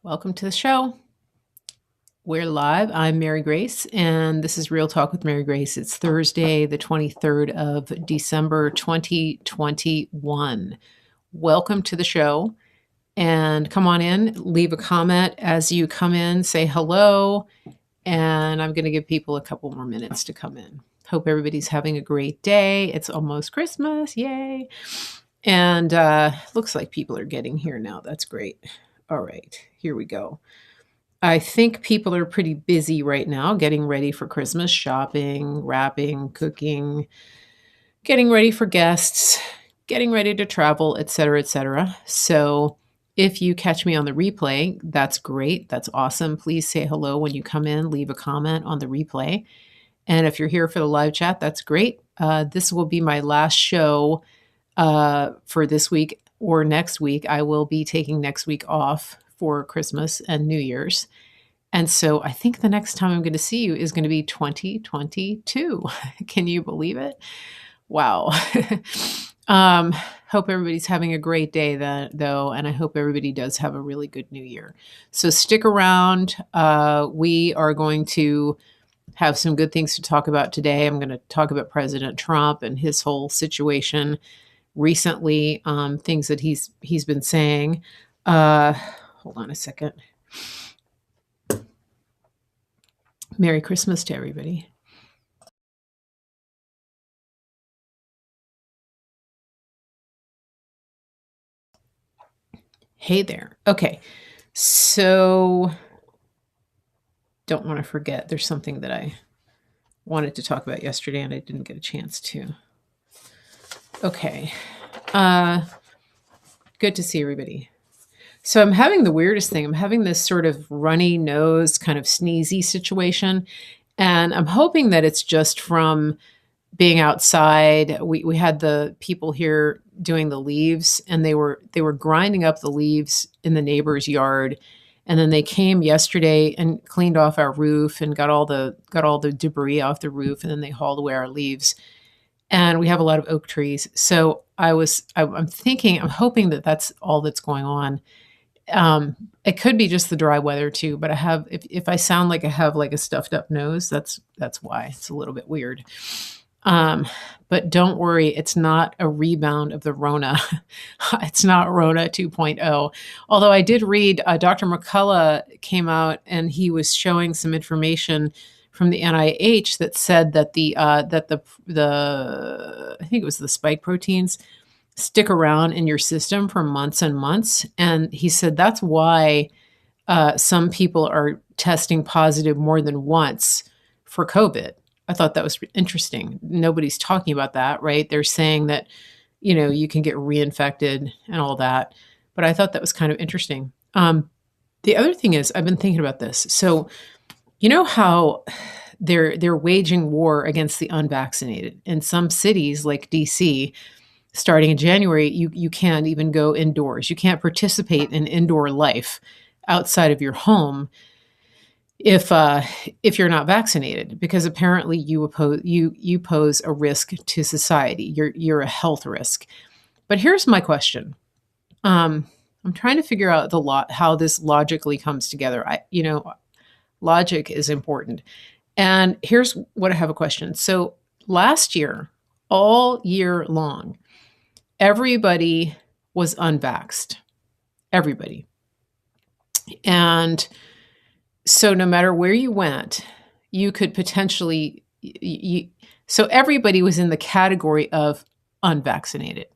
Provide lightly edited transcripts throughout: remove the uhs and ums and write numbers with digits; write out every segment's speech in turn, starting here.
Welcome to the show. We're live. I'm Mary Grace, and this is Real Talk with Mary Grace. It's Thursday, the 23rd of December, 2021. Welcome to the show, and come on in, leave a comment as you come in, say hello, and I'm going to give people a couple more minutes to come in. Hope everybody's having a great day. It's almost Christmas, yay! And looks like people are getting here now. That's great. All right, here we go. I think people are pretty busy right now getting ready for Christmas, shopping, wrapping, cooking, getting ready for guests, getting ready to travel, etc., etc. So if you catch me on the replay, that's great. That's awesome. Please say hello when you come in, leave a comment on the replay. And if you're here for the live chat, that's great. This will be my last show for this week or next week. I will be taking next week off for Christmas and New Year's. And so I think the next time I'm going to see you is going to be 2022. Can you believe it? Wow. Hope everybody's having a great day though, and I hope everybody does have a really good new year. So stick around. We are going to have some good things to talk about today. I'm going to talk about President Trump and his whole situation recently, things that he's been saying. Hold on a second. Merry Christmas to everybody. Hey there. Okay. So don't want to forget, there's something that I wanted to talk about yesterday and I didn't get a chance to. Okay. Good to see everybody. So I'm having the weirdest thing. I'm having this sort of runny nose, kind of sneezy situation. And I'm hoping that it's just from being outside. We had the people here doing the leaves, and they were grinding up the leaves in the neighbor's yard. And then they came yesterday and cleaned off our roof and got all the debris off the roof, and then they hauled away our leaves. And we have a lot of oak trees. So I'm hoping that that's all that's going on. It could be just the dry weather too, but if I sound like I have like a stuffed up nose, that's why. It's a little bit weird. But don't worry, it's not a rebound of the Rona. It's not Rona 2.0. Although I did read, Dr. McCullough came out and he was showing some information from the NIH that said that the I think it was the spike proteins stick around in your system for months and months. And he said that's why some people are testing positive more than once for COVID. I thought that was interesting. Nobody's talking about that, right? They're saying that, you can get reinfected and all that. But I thought that was kind of interesting. The other thing is, I've been thinking about this. So, you know how they're waging war against the unvaccinated in some cities like DC. Starting in January, you can't even go indoors. You can't participate in indoor life outside of your home if you're not vaccinated, because apparently you pose a risk to society. You're a health risk. But here's my question. I'm trying to figure out how this logically comes together. Logic is important. And here's what I have a question. So last year, all year long, everybody was unvaxxed. Everybody. And so no matter where you went, you could potentially, so everybody was in the category of unvaccinated.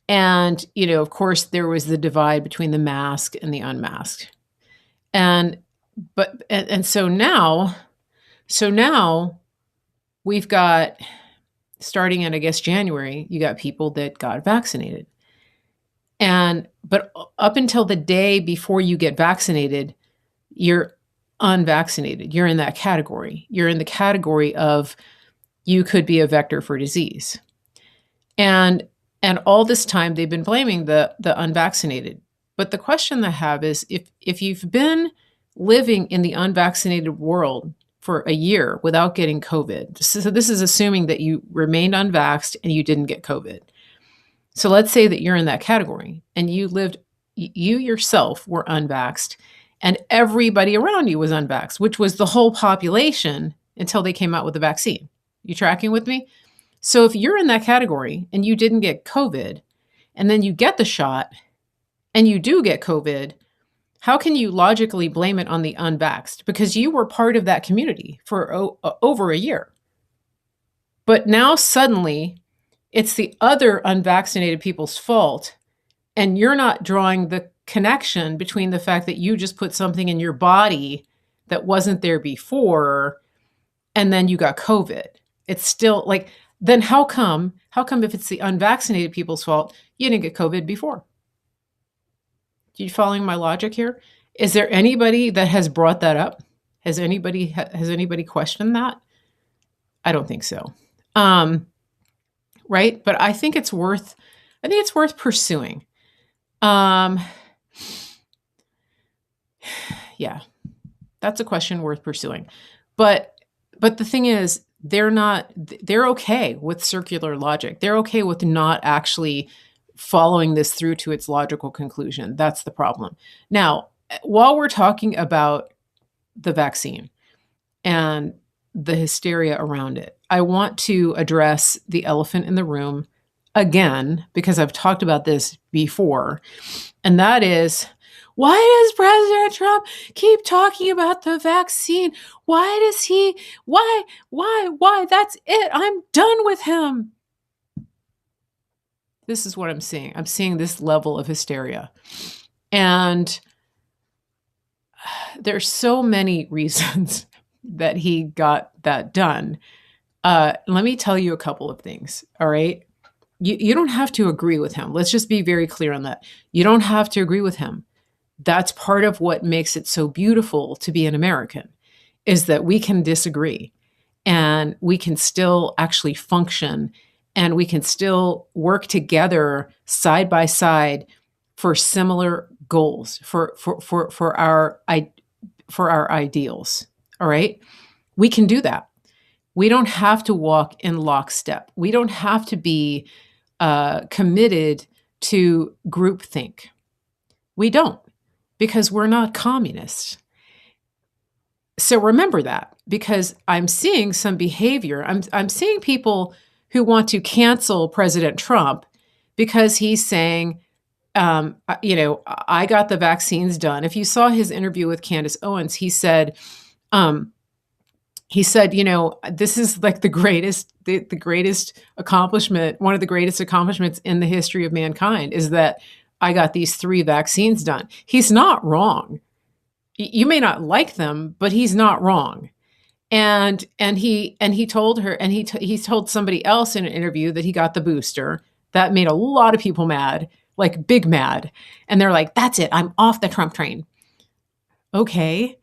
And, of course, there was the divide between the masked and the unmasked. And so now we've got, starting in, I guess, January, you got people that got vaccinated. But up until the day before you get vaccinated, you're unvaccinated. You're in that category. You're in the category of you could be a vector for disease. And all this time they've been blaming the unvaccinated. But the question I have is if you've been living in the unvaccinated world for a year without getting COVID, so this is assuming that you remained unvaxxed and you didn't get COVID. So let's say that you're in that category and you yourself were unvaxxed and everybody around you was unvaxxed, which was the whole population until they came out with the vaccine. You tracking with me? So if you're in that category and you didn't get COVID, and then you get the shot and you do get COVID, how can you logically blame it on the unvaxxed? Because you were part of that community for over a year. But now suddenly it's the other unvaccinated people's fault, and you're not drawing the connection between the fact that you just put something in your body that wasn't there before, and then you got COVID. It's still like, then how come if it's the unvaccinated people's fault, you didn't get COVID before? You following my logic here? Is there anybody that has brought that up? Has anybody questioned that? I don't think so. Right? But I think it's worth pursuing. Yeah. That's a question worth pursuing. But the thing is, they're okay with circular logic. They're okay with not actually following this through to its logical conclusion. That's the problem. Now, while we're talking about the vaccine and the hysteria around it, I want to address the elephant in the room again, because I've talked about this before, and that is, why does President Trump keep talking about the vaccine? Why does he? Why? That's it. I'm done with him. This is what I'm seeing. I'm seeing this level of hysteria. And there's so many reasons that he got that done. Let me tell you a couple of things, all right? You don't have to agree with him. Let's just be very clear on that. You don't have to agree with him. That's part of what makes it so beautiful to be an American, is that we can disagree and we can still actually function, and we can still work together side by side for similar goals, for our ideals. All right? We can do that. We don't have to walk in lockstep. We don't have to be committed to groupthink. We don't, because we're not communists. So remember that, because I'm seeing some behavior. I'm seeing people who want to cancel President Trump because he's saying, I got the vaccines done. If you saw his interview with Candace Owens, he said, this is like the greatest accomplishment, one of the greatest accomplishments in the history of mankind, is that I got these 3 vaccines done. He's not wrong. You may not like them, but he's not wrong. And he told her, and he told somebody else in an interview that he got the booster. That made a lot of people mad, like big mad. And they're like, that's it, I'm off the Trump train. Okay.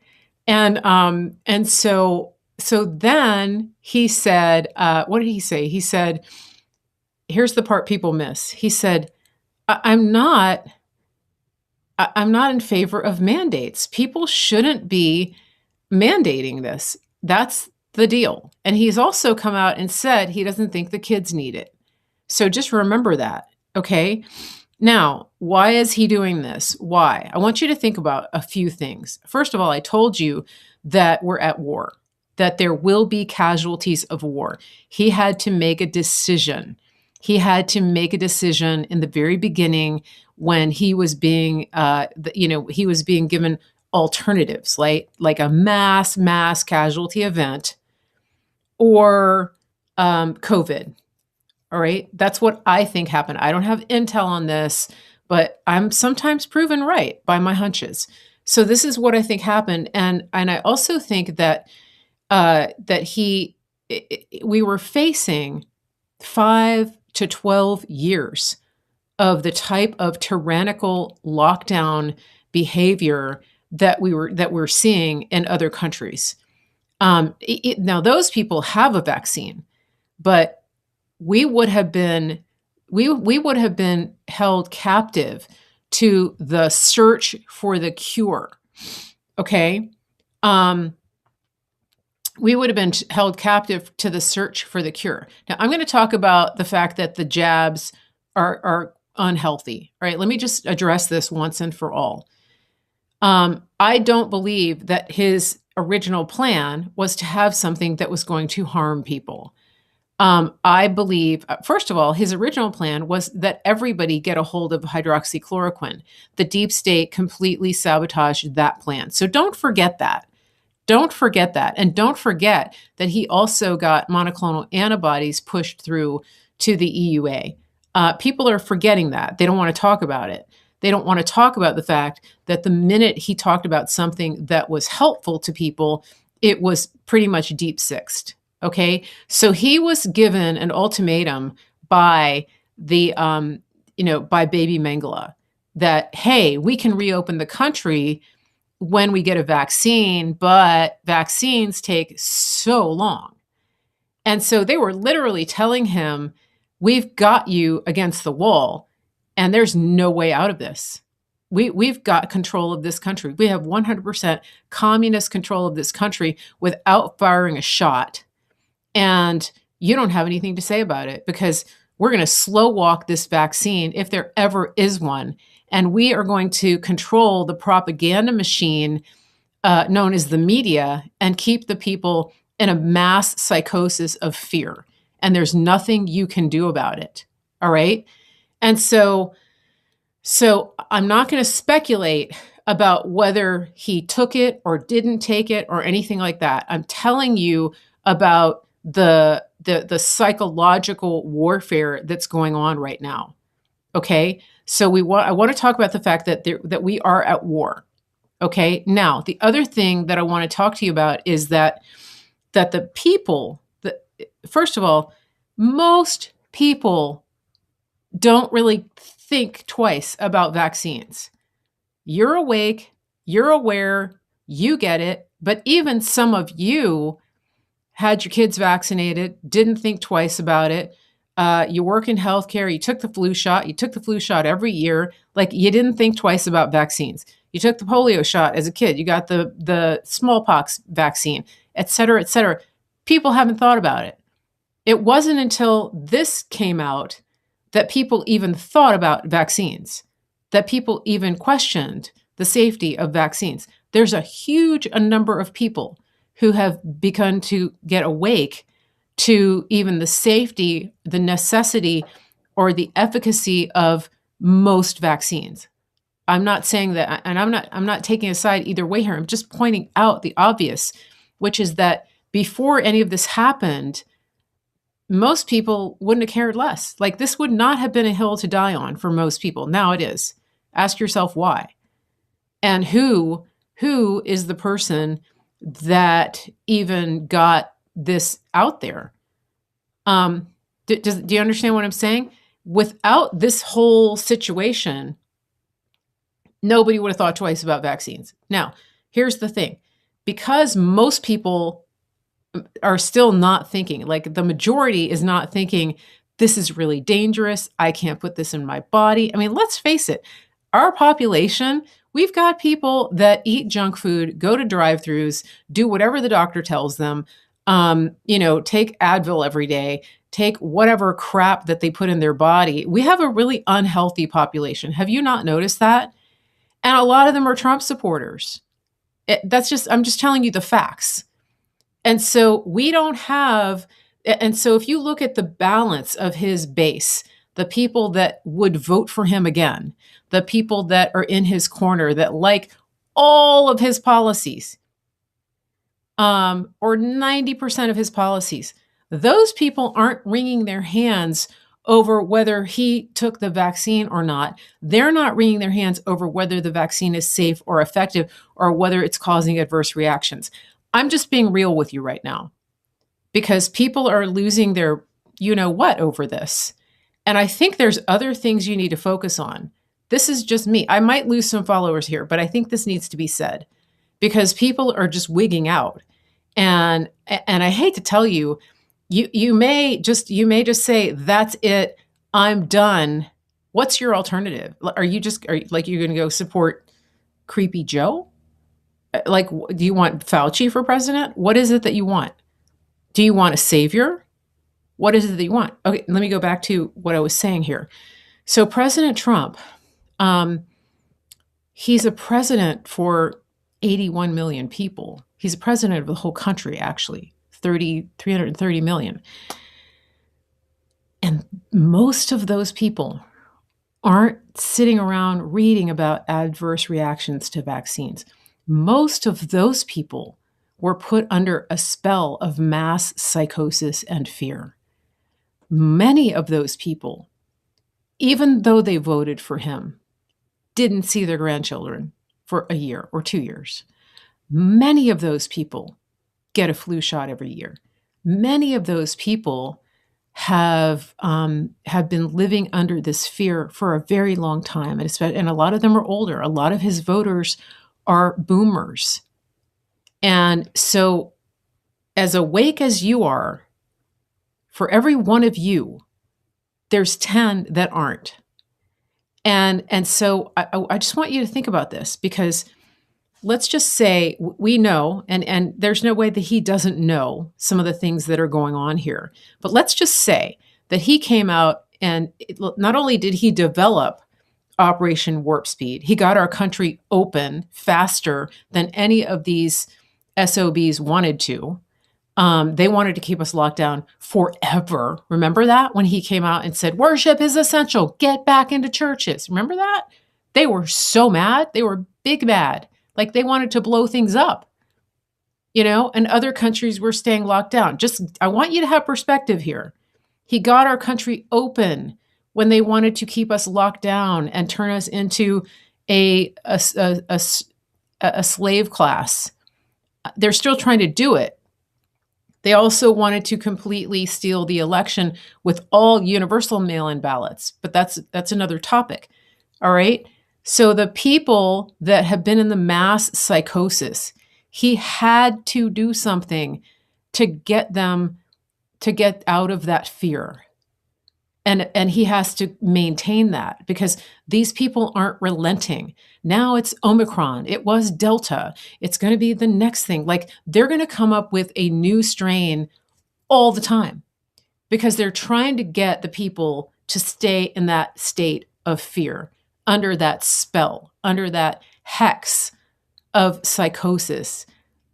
And so then he said, what did he say? He said, here's the part people miss. He said, I'm not in favor of mandates. People shouldn't be mandating this. That's the deal. And he's also come out and said he doesn't think the kids need it. So just remember that, okay? Now, why is he doing this? Why? I want you to think about a few things. First of all, I told you that we're at war, that there will be casualties of war. He had to make a decision. He had to make a decision in the very beginning when he was being, he was being given alternatives, like a mass casualty event or COVID. All right. That's what I think happened. I don't have intel on this, but I'm sometimes proven right by my hunches. So this is what I think happened. And I also think that we were facing 5 to 12 years of the type of tyrannical lockdown behavior that we're seeing in other countries. Now those people have a vaccine, but we would have been held captive to the search for the cure. Okay. We would have been held captive to the search for the cure. Now, I'm going to talk about the fact that the jabs are unhealthy. All right, let me just address this once and for all. I don't believe that his original plan was to have something that was going to harm people. I believe, first of all, his original plan was that everybody get a hold of hydroxychloroquine. The deep state completely sabotaged that plan. So don't forget that. Don't forget that. And don't forget that he also got monoclonal antibodies pushed through to the EUA. People are forgetting that. They don't want to talk about it. They don't want to talk about the fact that the minute he talked about something that was helpful to people, it was pretty much deep sixed. Okay. So he was given an ultimatum by by baby Mengele that, hey, we can reopen the country when we get a vaccine, but vaccines take so long. And so they were literally telling him, we've got you against the wall and there's no way out of this. We've got control of this country. We have 100% communist control of this country without firing a shot. And you don't have anything to say about it because we're going to slow walk this vaccine if there ever is one. And we are going to control the propaganda machine known as the media and keep the people in a mass psychosis of fear. And there's nothing you can do about it. All right. And so I'm not going to speculate about whether he took it or didn't take it or anything like that. I'm telling you about the psychological warfare that's going on right now. Okay? So I want to talk about the fact that we are at war. Okay? Now, the other thing that I want to talk to you about is that the people that, first of all, most people don't really think twice about vaccines. You're awake, you're aware, you get it, but even some of you had your kids vaccinated, didn't think twice about it. You work in healthcare, you took the flu shot every year. Like, you didn't think twice about vaccines. You took the polio shot as a kid, you got the smallpox vaccine, et cetera, et cetera. People haven't thought about it. It wasn't until this came out that people even thought about vaccines, that people even questioned the safety of vaccines. There's a huge number of people who have begun to get awake to even the safety, the necessity, or the efficacy of most vaccines. I'm not saying that, and I'm not taking a side either way here. I'm just pointing out the obvious, which is that before any of this happened, most people wouldn't have cared less. Like, this would not have been a hill to die on for most people. Now it is. Ask yourself why. And who is the person that even got this out there? Do you understand what I'm saying? Without this whole situation, nobody would have thought twice about vaccines. Now, here's the thing. Because most people are still not thinking, like the majority is not thinking, this is really dangerous. I can't put this in my body. I mean, let's face it. Our population, we've got people that eat junk food, go to drive-thrus, do whatever the doctor tells them, take Advil every day, take whatever crap that they put in their body. We have a really unhealthy population. Have you not noticed that? And a lot of them are Trump supporters. I'm just telling you the facts. And so if you look at the balance of his base, the people that would vote for him again, the people that are in his corner that like all of his policies, or 90% of his policies, those people aren't wringing their hands over whether he took the vaccine or not. They're not wringing their hands over whether the vaccine is safe or effective or whether it's causing adverse reactions. I'm just being real with you right now because people are losing their you-know-what over this. And I think there's other things you need to focus on. This is just me. I might lose some followers here, but I think this needs to be said because people are just wigging out. And I hate to tell you, you may just say, that's it, I'm done. What's your alternative? Are you going to go support Creepy Joe? Like, do you want Fauci for president? What is it that you want? Do you want a savior? What is it that you want? Okay, let me go back to what I was saying here. So President Trump, He's a president for 81 million people. He's a president of the whole country, actually, 330 million. And most of those people aren't sitting around reading about adverse reactions to vaccines. Most of those people were put under a spell of mass psychosis and fear. Many of those people, even though they voted for him, didn't see their grandchildren for a year or 2 years. Many of those people get a flu shot every year. Many of those people have been living under this fear for a very long time, and a lot of them are older. A lot of his voters are boomers. And so, as awake as you are, for every one of you, there's 10 that aren't. And so I just want you to think about this, because let's just say we know, and there's no way that he doesn't know some of the things that are going on here. But let's just say that he came out and not only did he develop Operation Warp Speed, he got our country open faster than any of these SOBs wanted to. They wanted to keep us locked down forever. Remember that when he came out and said, worship is essential, get back into churches. Remember that? They were so mad. They were big mad. Like they wanted to blow things up, and other countries were staying locked down. I want you to have perspective here. He got our country open when they wanted to keep us locked down and turn us into a slave class. They're still trying to do it. They also wanted to completely steal the election with all universal mail-in ballots, but that's another topic. All right. So the people that have been in the mass psychosis, he had to do something to get them to get out of that fear. And he has to maintain that, because these people aren't relenting. Now it's Omicron. It was Delta. It's going to be the next thing. Like they're going to come up with a new strain all the time, because they're trying to get the people to stay in that state of fear, under that spell, under that hex of psychosis,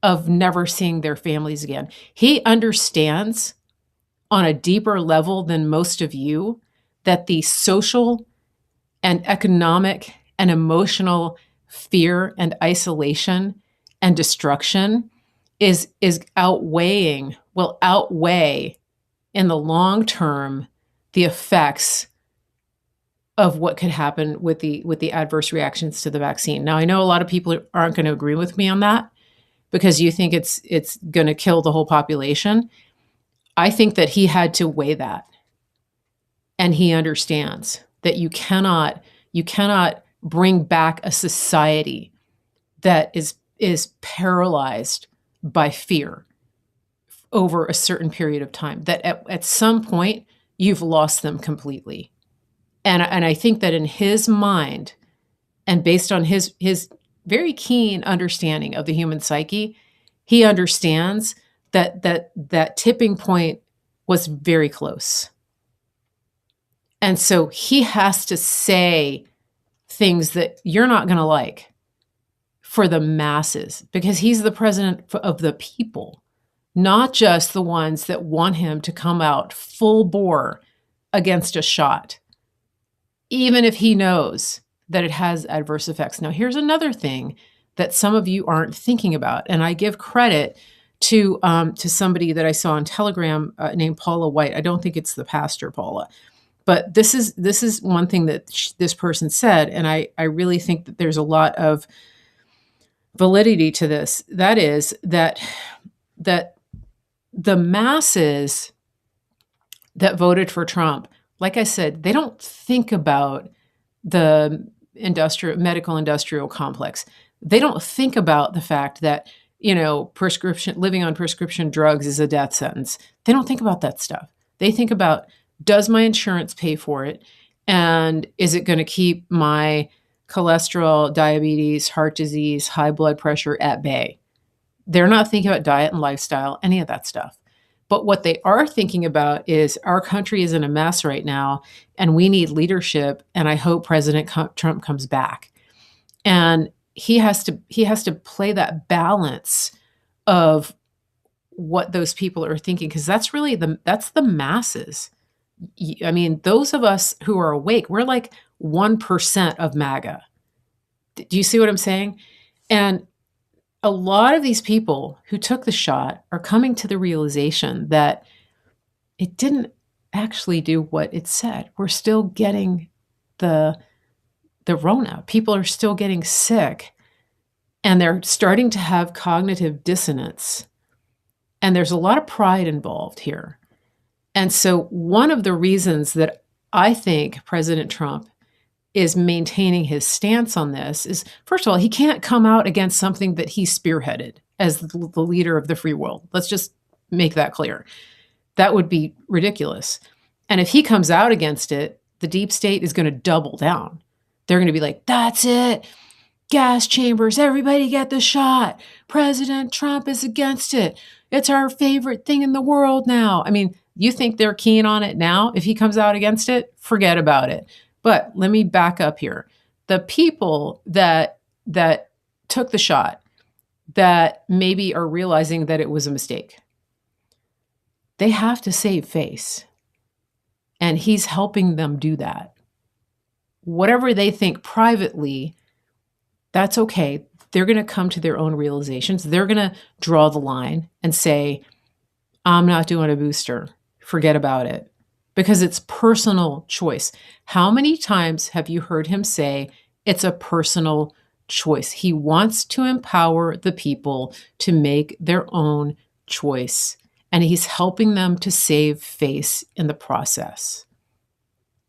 of never seeing their families again. He understands on a deeper level than most of you that the social and economic and emotional fear and isolation and destruction will outweigh in the long term the effects of what could happen with the adverse reactions to the vaccine. Now, I know a lot of people aren't going to agree with me on that, because you think it's going to kill the whole population. I think that he had to weigh that, and he understands that you cannot bring back a society that is paralyzed by fear over a certain period of time, that at some point you've lost them completely. And I think that in his mind, and based on his very keen understanding of the human psyche, he understands that tipping point was very close. And so he has to say things that you're not going to like for the masses, because he's the president of the people, not just the ones that want him to come out full bore against a shot, even if he knows that it has adverse effects. Now, here's another thing that some of you aren't thinking about, and I give credit to somebody that I saw on Telegram named Paula White. I don't think it's the pastor Paula, but this is one thing that this person said, and I really think that there's a lot of validity to this. That is that the masses that voted for Trump, like I said, they don't think about the medical industrial complex. They don't think about the fact that living on prescription drugs is a death sentence. They don't think about that stuff. They think about, does my insurance pay for it? And is it going to keep my cholesterol, diabetes, heart disease, high blood pressure at bay? They're not thinking about diet and lifestyle, any of that stuff. But what they are thinking about is, our country is in a mess right now, and we need leadership, and I hope President Trump comes back. And he has to play that balance of what those people are thinking, because that's really that's the masses. I mean, those of us who are awake, we're like 1% of MAGA. Do you see what I'm saying? And a lot of these people who took the shot are coming to the realization that it didn't actually do what it said. We're still getting the Rona. People are still getting sick, and they're starting to have cognitive dissonance. And there's a lot of pride involved here. And so one of the reasons that I think President Trump is maintaining his stance on this is, first of all, he can't come out against something that he spearheaded as the leader of the free world. Let's just make that clear. That would be ridiculous. And if he comes out against it, the deep state is going to double down. They're going to be like, that's it. Gas chambers, everybody get the shot. President Trump is against it. It's our favorite thing in the world now. I mean, you think they're keen on it now? If he comes out against it, forget about it. But let me back up here. The people that took the shot, that maybe are realizing that it was a mistake, they have to save face. And he's helping them do that. Whatever they think privately, that's okay. They're going to come to their own realizations. They're going to draw the line and say, I'm not doing a booster. Forget about it. Because it's personal choice. How many times have you heard him say it's a personal choice? He wants to empower the people to make their own choice. And he's helping them to save face in the process.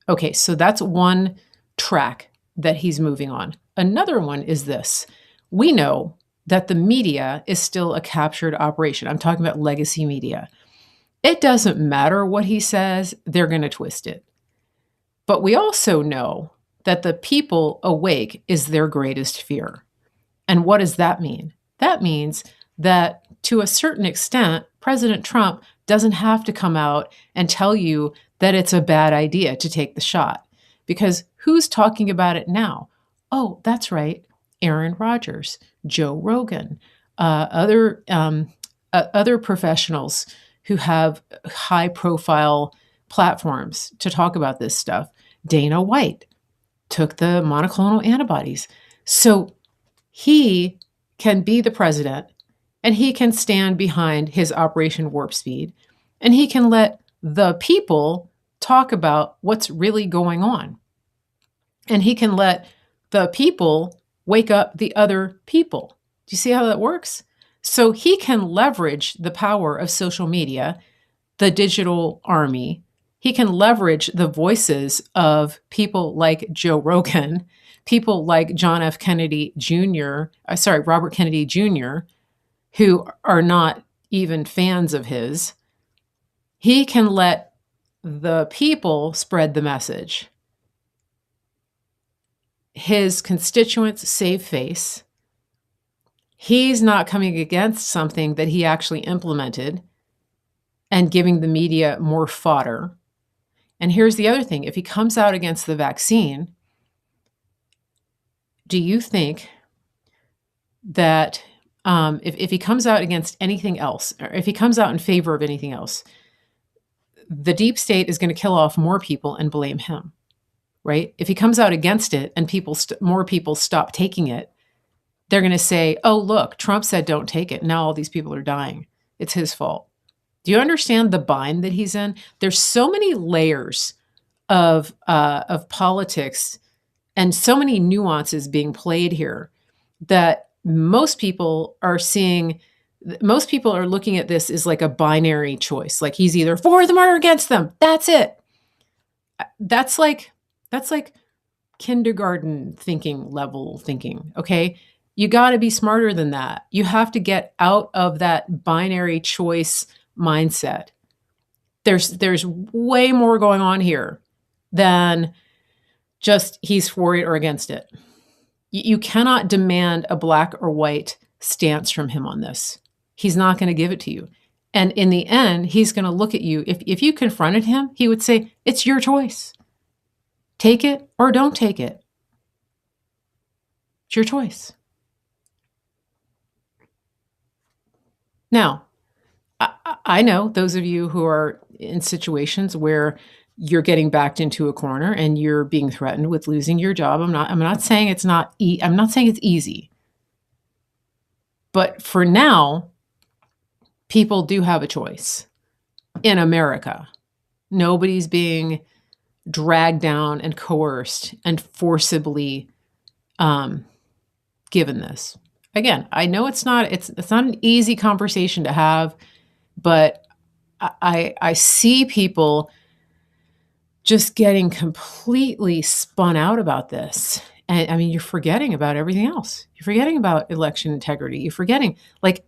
Okay, so that's one track that he's moving on. Another one is this. We know that the media is still a captured operation. I'm talking about legacy media. It doesn't matter what he says, they're going to twist it. But we also know that the people awake is their greatest fear. And what does that mean? That means that to a certain extent, President Trump doesn't have to come out and tell you that it's a bad idea to take the shot. Because who's talking about it now? Oh, that's right. Aaron Rodgers, Joe Rogan, other professionals who have high-profile platforms to talk about this stuff. Dana White took the monoclonal antibodies. So he can be the president, and he can stand behind his Operation Warp Speed, and he can let the people talk about what's really going on. And he can let the people wake up the other people. Do you see how that works? So he can leverage the power of social media, the digital army. He can leverage the voices of people like Joe Rogan, people like Robert Kennedy Jr., who are not even fans of his. He can let the people spread the message. His constituents save face. He's not coming against something that he actually implemented and giving the media more fodder. And here's the other thing. If he comes out against the vaccine, do you think that if he comes out against anything else, or if he comes out in favor of anything else, the deep state is going to kill off more people and blame him, right? If he comes out against it and more people stop taking it, they're going to say, oh, look, Trump said don't take it. Now all these people are dying. It's his fault. Do you understand the bind that he's in? There's so many layers of politics and so many nuances being played here that most people are looking at this as like a binary choice. Like he's either for them or against them. That's it. That's like kindergarten level thinking. Okay. You got to be smarter than that. You have to get out of that binary choice mindset. There's way more going on here than just he's for it or against it. You cannot demand a black or white stance from him on this. He's not going to give it to you. And in the end, he's going to look at you. If you confronted him, he would say, it's your choice. Take it or don't take it. It's your choice. Now, I know those of you who are in situations where you're getting backed into a corner and you're being threatened with losing your job. I'm not saying it's not I'm not saying it's easy. But for now, people do have a choice in America. Nobody's being dragged down and coerced and forcibly given this. Again, I know it's not an easy conversation to have, but I see people just getting completely spun out about this. And I mean, you're forgetting about everything else. You're forgetting about election integrity. You're forgetting, like,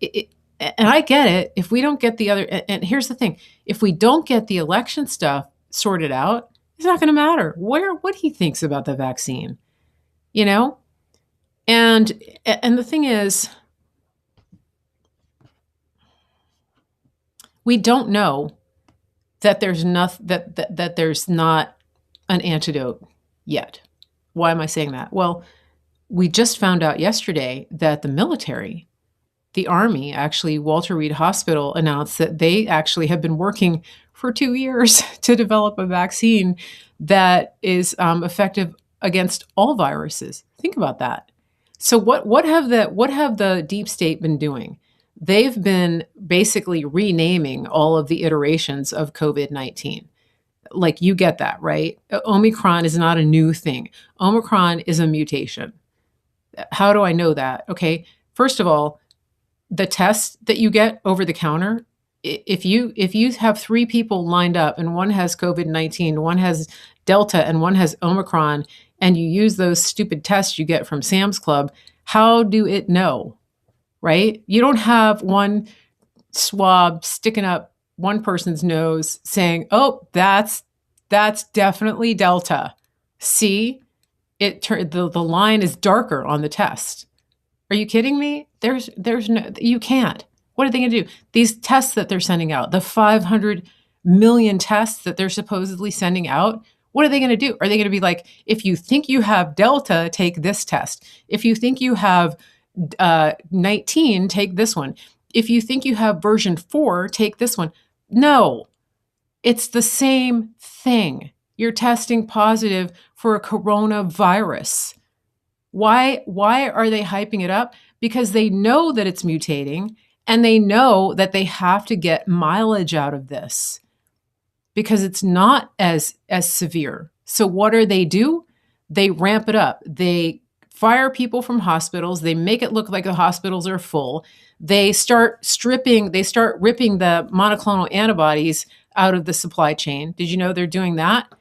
and I get it. If we don't get the other, and here's the thing: if we don't get the election stuff sorted out, it's not going to matter what he thinks about the vaccine, you know. And the thing is, we don't know that there's that there's not an antidote yet. Why am I saying that? Well, we just found out yesterday that the military, the Army, actually, Walter Reed Hospital announced that they actually have been working for 2 years to develop a vaccine that is effective against all viruses. Think about that. So what have the deep state been doing? They've been basically renaming all of the iterations of COVID-19. Like, you get that, right? Omicron is not a new thing. Omicron is a mutation. How do I know that? Okay, first of all, the test that you get over the counter, if you have 3 people lined up and one has COVID-19, one has Delta, and one has Omicron, and you use those stupid tests you get from Sam's Club, how do it know, right? You don't have one swab sticking up one person's nose saying, "Oh, that's definitely Delta." See, the line is darker on the test. Are you kidding me? There's no, you can't. What are they going to do? These tests that they're sending out, the 500 million tests that they're supposedly sending out, what are they going to do? Are they going to be like, if you think you have Delta, take this test. If you think you have 19, take this one. If you think you have version 4, take this one. No, it's the same thing. You're testing positive for a coronavirus. Why are they hyping it up? Because they know that it's mutating and they know that they have to get mileage out of this because it's not as severe. So what do? They ramp it up. They fire people from hospitals. They make it look like the hospitals are full. They start ripping the monoclonal antibodies out of the supply chain. Did you know they're doing that?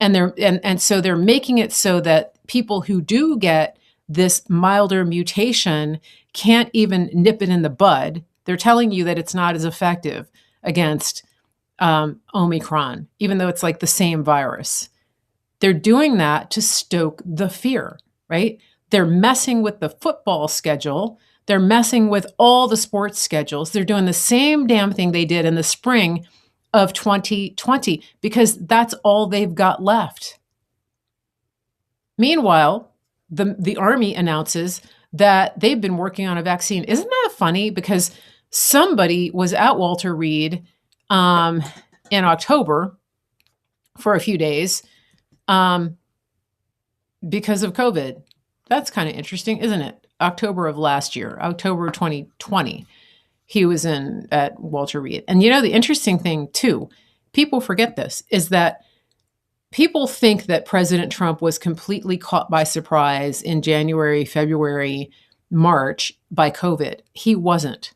And so they're making it so that people who do get this milder mutation can't even nip it in the bud. They're telling you that it's not as effective against Omicron, even though it's like the same virus. They're doing that to stoke the fear, right? They're messing with the football schedule. They're messing with all the sports schedules. They're doing the same damn thing they did in the spring of 2020 because that's all they've got left. Meanwhile, the Army announces that they've been working on a vaccine. Isn't that funny? Because somebody was at Walter Reed in October for a few days because of COVID. That's kind of interesting, isn't it? October of last year, October 2020. He was at Walter Reed. And the interesting thing too, people forget this, is that people think that President Trump was completely caught by surprise in January, February, March by COVID. He wasn't.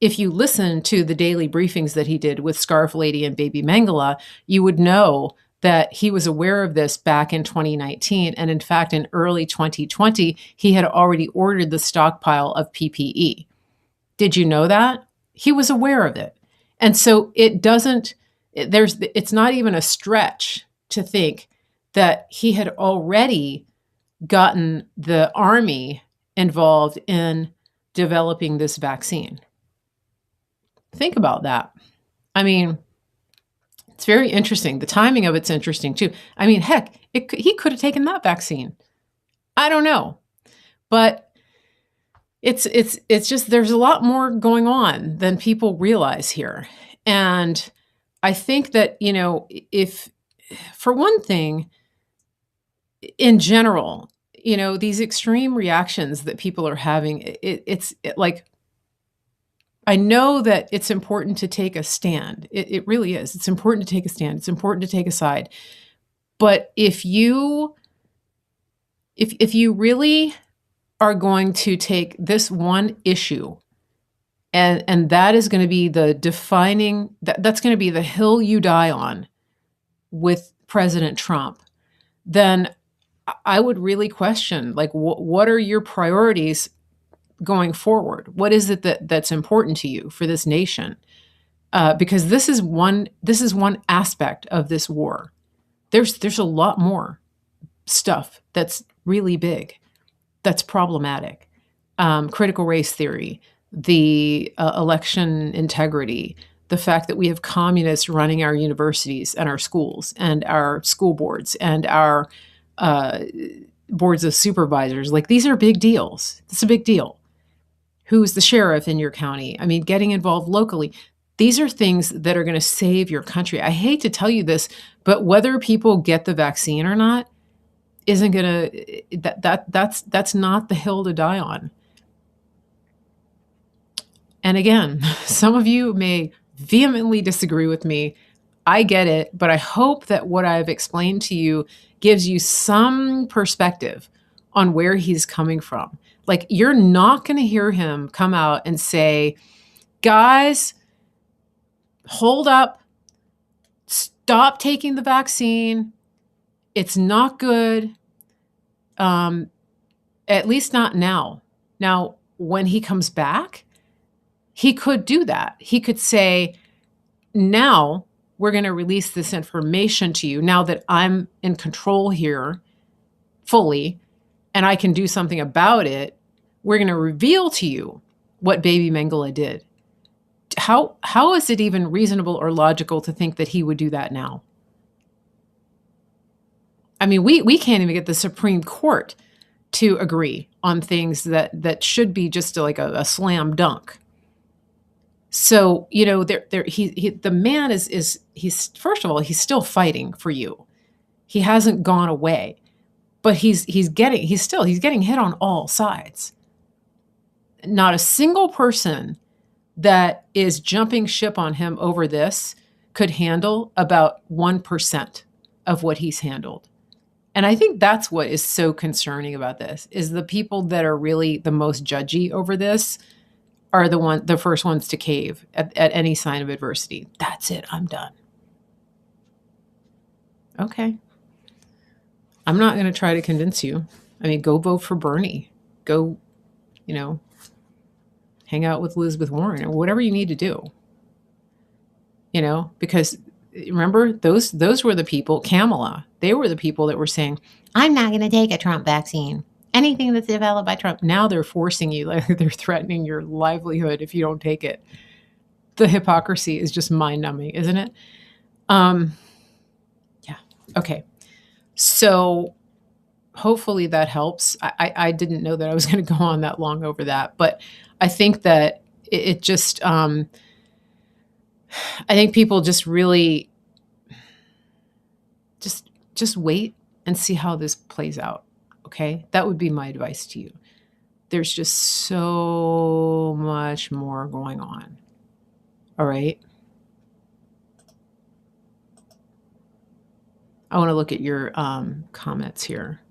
If you listen to the daily briefings that he did with Scarf Lady and Baby Mangala, you would know that he was aware of this back in 2019. And in fact, in early 2020, he had already ordered the stockpile of PPE. Did you know that? He was aware of it. And so it's not even a stretch to think that he had already gotten the Army involved in developing this vaccine. Think about that. I mean, it's very interesting. The timing of it's interesting too. I mean, heck, he could have taken that vaccine. I don't know. But it's just there's a lot more going on than people realize here. And I think that, if for one thing, in general, these extreme reactions that people are having, like, I know that it's important to take a stand. It really is. It's important to take a stand. It's important to take a side. But if you really are going to take this one issue, and that is going to be the defining, that's going to be the hill you die on with President Trump, then I would really question, like, what are your priorities going forward? What is it that's important to you for this nation? Because this is one aspect of this war. There's a lot more stuff that's really big, that's problematic. Critical race theory, the election integrity, the fact that we have communists running our universities and our schools and our school boards and our uh, boards of supervisors. Like, these are big deals. It's a big deal. Who's the sheriff in your county? I mean, getting involved locally. These are things that are going to save your country. I hate to tell you this, but whether people get the vaccine or not isn't going to that's not the hill to die on. And again, some of you may vehemently disagree with me. I get it, but I hope that what I've explained to you gives you some perspective on where he's coming from. Like, you're not going to hear him come out and say, guys, hold up, stop taking the vaccine. It's not good. At least not now. Now, when he comes back, he could do that. He could say, now we're going to release this information to you now that I'm in control here fully and I can do something about it. We're going to reveal to you what baby Mengele did. How is it even reasonable or logical to think that he would do that now? I mean, we can't even get the Supreme Court to agree on things that should be just like a slam dunk. So, the man he's first of all, he's still fighting for you. He hasn't gone away, but he's getting hit on all sides. Not a single person that is jumping ship on him over this could handle about 1% of what he's handled. And I think that's what is so concerning about this, is the people that are really the most judgy over this are the first ones to cave at any sign of adversity. That's it. I'm done. Okay. I'm not going to try to convince you. I mean, go vote for Bernie. Go, hang out with Elizabeth Warren or whatever you need to do. Because remember, those were the people, Kamala, they were the people that were saying, I'm not going to take a Trump vaccine. Anything that's developed by Trump. Now they're forcing you, like they're threatening your livelihood if you don't take it. The hypocrisy is just mind-numbing, isn't it? Yeah. Okay. So hopefully that helps. I didn't know that I was going to go on that long over that, but I think that it just, I think people just really just wait and see how this plays out. Okay. That would be my advice to you. There's just so much more going on. All right. I want to look at your comments here.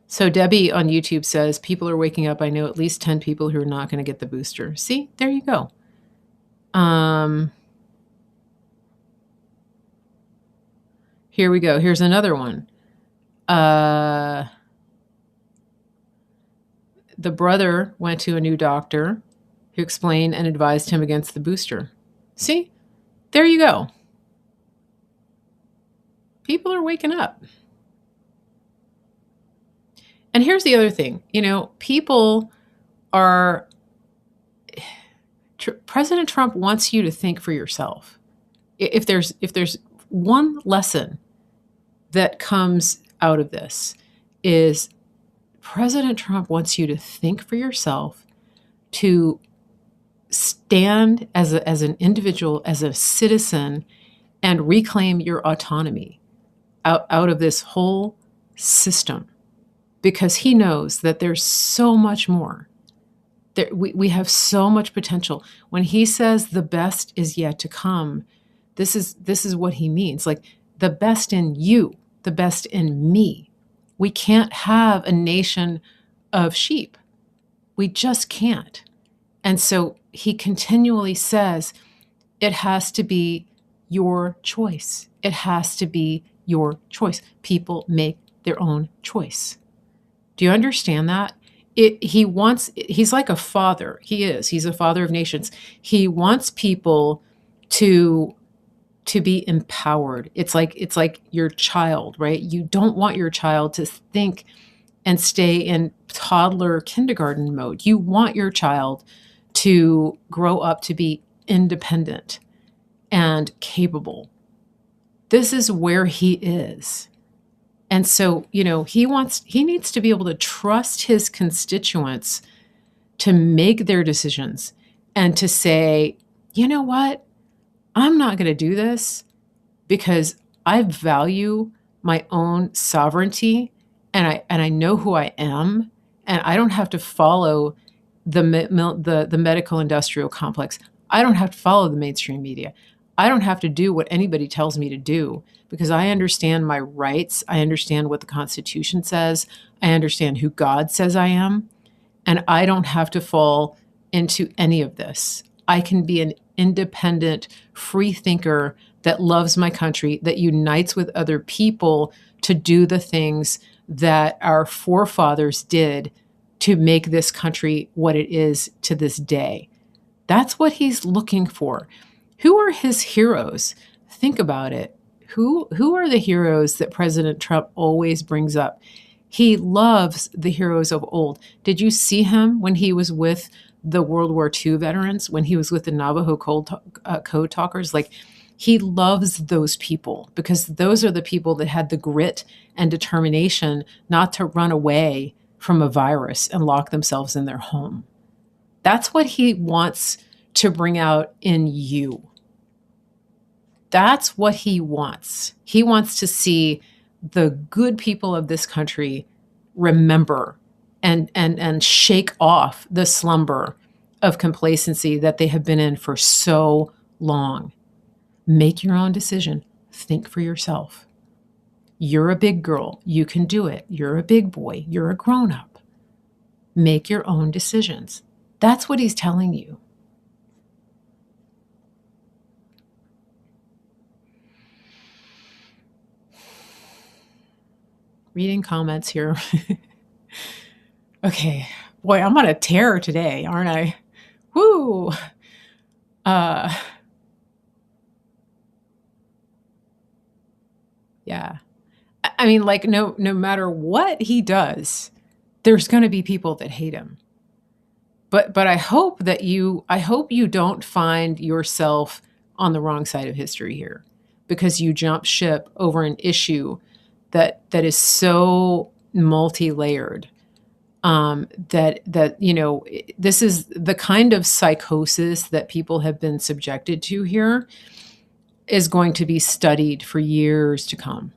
So Debbie on YouTube says, people are waking up. I know at least 10 people who are not going to get the booster. See, there you go. Here we go. Here's another one. The brother went to a new doctor who explained and advised him against the booster. See, there you go. People are waking up. And here's the other thing, people are President Trump wants you to think for yourself. If there's one lesson that comes out of this, is President Trump wants you to think for yourself, to stand as an individual, as a citizen, and reclaim your autonomy out of this whole system, because he knows that there's so much more. We have so much potential. When he says the best is yet to come, this is what he means. Like, the best in you, the best in me. We can't have a nation of sheep. We just can't. And so he continually says, it has to be your choice. It has to be your choice. People make their own choice. Do you understand that? He's like a father. He's a father of nations. He wants people to be empowered. It's like your child, right? You don't want your child to think and stay in toddler kindergarten mode. You want your child to grow up to be independent and capable. This is where he is. And so, he needs to be able to trust his constituents to make their decisions and to say, you know what? I'm not going to do this because I value my own sovereignty, and I know who I am, and I don't have to follow the medical industrial complex. I don't have to follow the mainstream media. I don't have to do what anybody tells me to do, because I understand my rights. I understand what the Constitution says. I understand who God says I am. And I don't have to fall into any of this. I can be an independent, free thinker that loves my country, that unites with other people to do the things that our forefathers did to make this country what it is to this day. That's what he's looking for. Who are his heroes? Think about it. Who are the heroes that President Trump always brings up? He loves the heroes of old. Did you see him when he was with the World War II veterans, when he was with the Navajo code talkers? Like, he loves those people, because those are the people that had the grit and determination not to run away from a virus and lock themselves in their home. That's what he wants to bring out in you. That's what he wants. He wants to see the good people of this country remember and shake off the slumber of complacency that they have been in for so long. Make your own decision. Think for yourself. You're a big girl. You can do it. You're a big boy. You're a grown-up. Make your own decisions. That's what he's telling you. Reading comments here. Okay. Boy, I'm on a tear today, aren't I? Woo! Yeah. I mean, like, no matter what he does, there's going to be people that hate him. But I hope you don't find yourself on the wrong side of history here, because you jump ship over an issue that is so multi-layered, that this is the kind of psychosis that people have been subjected to here is going to be studied for years to come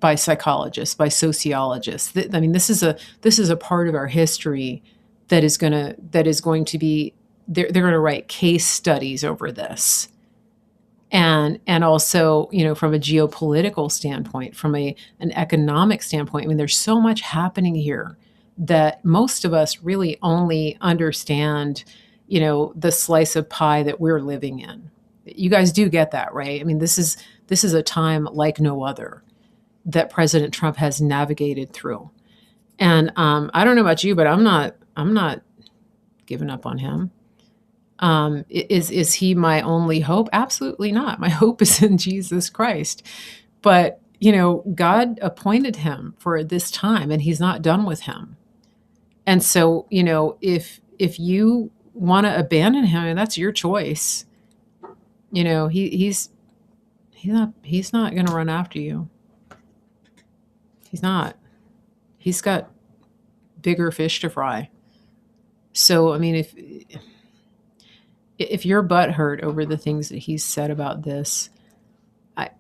by psychologists, by sociologists. I mean, this is a part of our history that is going to be, they're going to write case studies over this. And also, from a geopolitical standpoint, from an economic standpoint, I mean, there's so much happening here that most of us really only understand, the slice of pie that we're living in. You guys do get that, right? I mean, this is a time like no other that President Trump has navigated through. And I don't know about you, but I'm not giving up on him. Is he my only hope? Absolutely not. My hope is in Jesus Christ. But, God appointed him for this time, and he's not done with him. And so, if you want to abandon him, and that's your choice. You know, he's not going to run after you. He's not. He's got bigger fish to fry. So, I mean, if you're butthurt over the things that he's said about this, I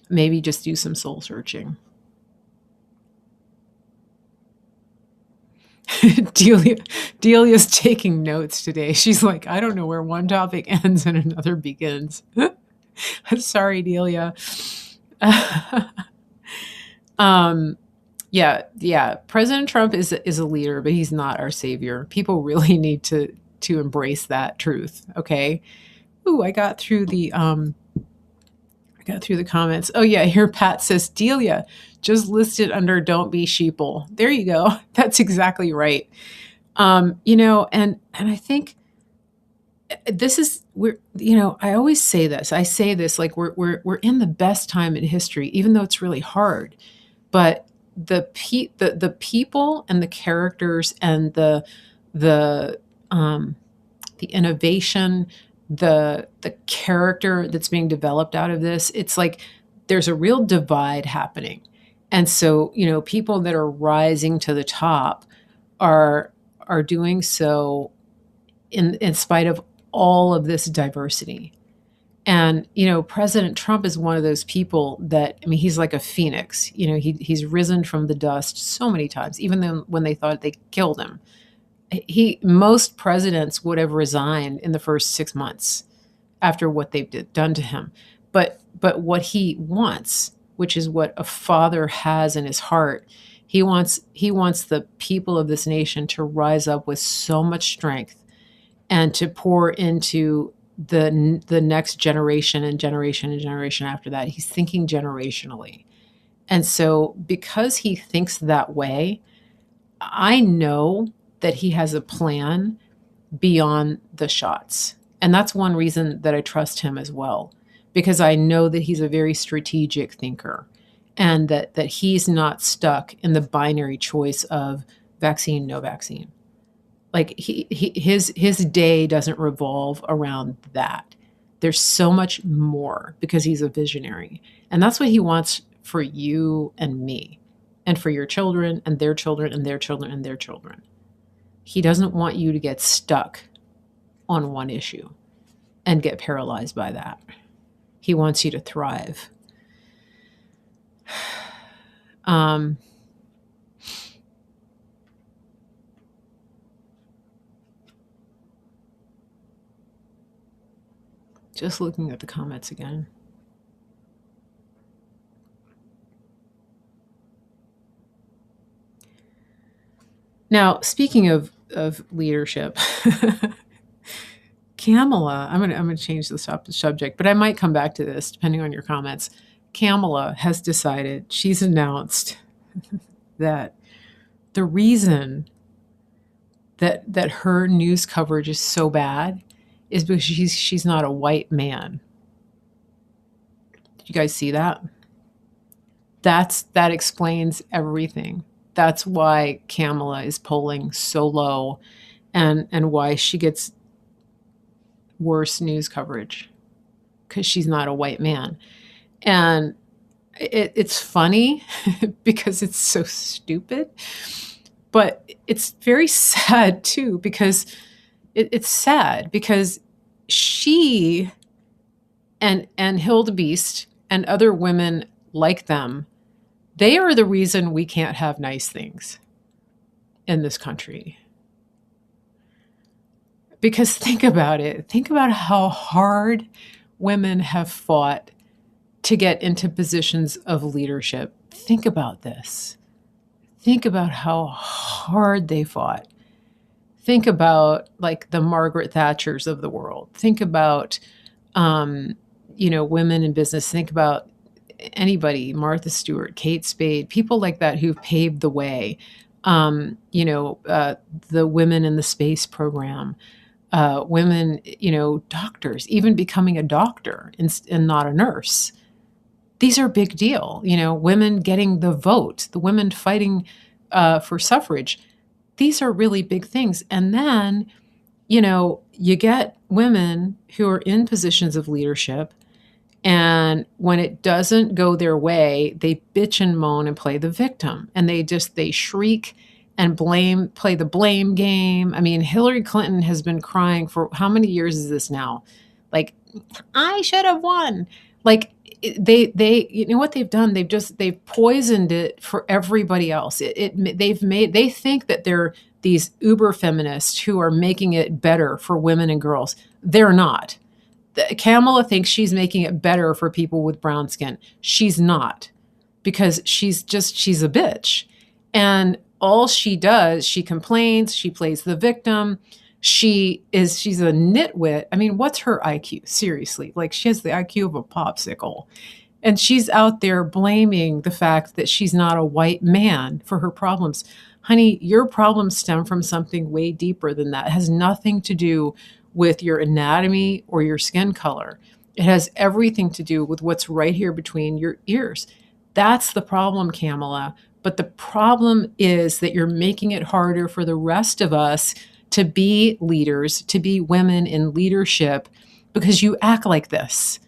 maybe just do some soul searching. Delia's taking notes today. She's like, I don't know where one topic ends and another begins. I'm sorry, Delia. Yeah. President Trump is a leader, but he's not our savior. People really need to embrace that truth. Okay. Ooh, I got through the comments. Oh yeah, here Pat says Delia just listed under "Don't be sheeple." There you go. That's exactly right. You know, and I think this is I always say this. I say this like we're in the best time in history, even though it's really hard. But the people and the characters and the innovation, the character that's being developed out of this, it's like there's a real divide happening. And so, people that are rising to the top are doing so in spite of all of this diversity. And, President Trump is one of those people that, I mean, he's like a phoenix. He's risen from the dust so many times, even though when they thought they killed him. Most presidents would have resigned in the first 6 months after what they've done to him. But what he wants, which is what a father has in his heart, he wants the people of this nation to rise up with so much strength and to pour into the next generation and generation and generation after that. He's thinking generationally. And so because he thinks that way, I know that he has a plan beyond the shots. And that's one reason that I trust him as well, because I know that he's a very strategic thinker and that he's not stuck in the binary choice of vaccine, no vaccine. Like his day doesn't revolve around that. There's so much more because he's a visionary. And that's what he wants for you and me and for your children and their children and their children and their children. He doesn't want you to get stuck on one issue and get paralyzed by that. He wants you to thrive. Just looking at the comments again. Now, speaking of leadership, Kamala, I'm gonna change the subject, but I might come back to this depending on your comments. Kamala has decided, she's announced that the reason that her news coverage is so bad is because she's not a white man. Did you guys see that? That explains everything. That's why Kamala is polling so low and why she gets worse news coverage, because she's not a white man. And it's funny because it's so stupid, but it's very sad too, because it's sad because she and Hildebeest and other women like them, they are the reason we can't have nice things in this country. Because think about it. Think about how hard women have fought to get into positions of leadership. Think about this. Think about how hard they fought. Think about like the Margaret Thatchers of the world. Think about, women in business. Think about anybody, Martha Stewart, Kate Spade, people like that who've paved the way. The women in the space program, women, doctors, even becoming a doctor and not a nurse. These are a big deal. Women getting the vote, the women fighting for suffrage. These are really big things. And then, you get women who are in positions of leadership, and when it doesn't go their way, they bitch and moan and play the victim. And they shriek and play the blame game. I mean, Hillary Clinton has been crying for how many years is this now? Like, I should have won. Like, they you know what they've done? They've poisoned it for everybody else. They think that they're these uber feminists who are making it better for women and girls. They're not. Kamala thinks she's making it better for people with brown skin. She's not, because she's a bitch. And all she does, she complains, she plays the victim. She's a nitwit. I mean, what's her IQ? Seriously, like, she has the IQ of a popsicle. And she's out there blaming the fact that she's not a white man for her problems. Honey, your problems stem from something way deeper than that. It has nothing to do with your anatomy or your skin color. It has everything to do with what's right here between your ears. That's the problem, Kamala. But the problem is that you're making it harder for the rest of us to be leaders, to be women in leadership, because you act like this.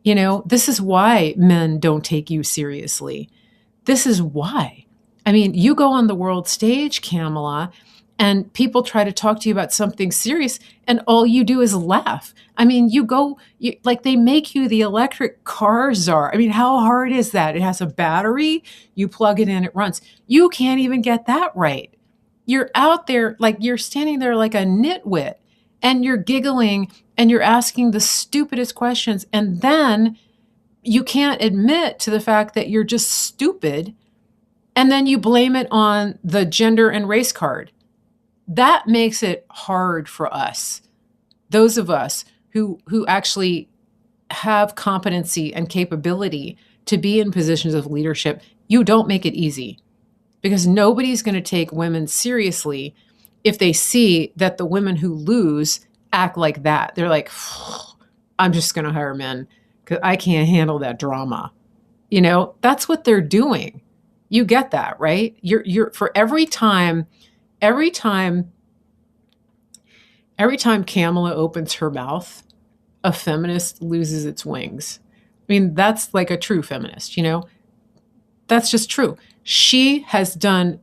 This is why men don't take you seriously. This is why. I mean, you go on the world stage, Kamala, and people try to talk to you about something serious, and all you do is laugh. I mean, like, they make you the electric car czar. I mean, how hard is that? It has a battery, you plug it in, it runs. You can't even get that right. You're out there, like, you're standing there like a nitwit, and you're giggling, and you're asking the stupidest questions, and then you can't admit to the fact that you're just stupid, and then you blame it on the gender and race card. That makes it hard for us, those of us who actually have competency and capability to be in positions of leadership. You don't make it easy, because nobody's going to take women seriously if they see that the women who lose act like that. They're like, I'm just going to hire men because I can't handle that drama. That's what they're doing. You get that, right? You're for every time Kamala opens her mouth, a feminist loses its wings. I mean, that's like a true feminist, That's just true. She has done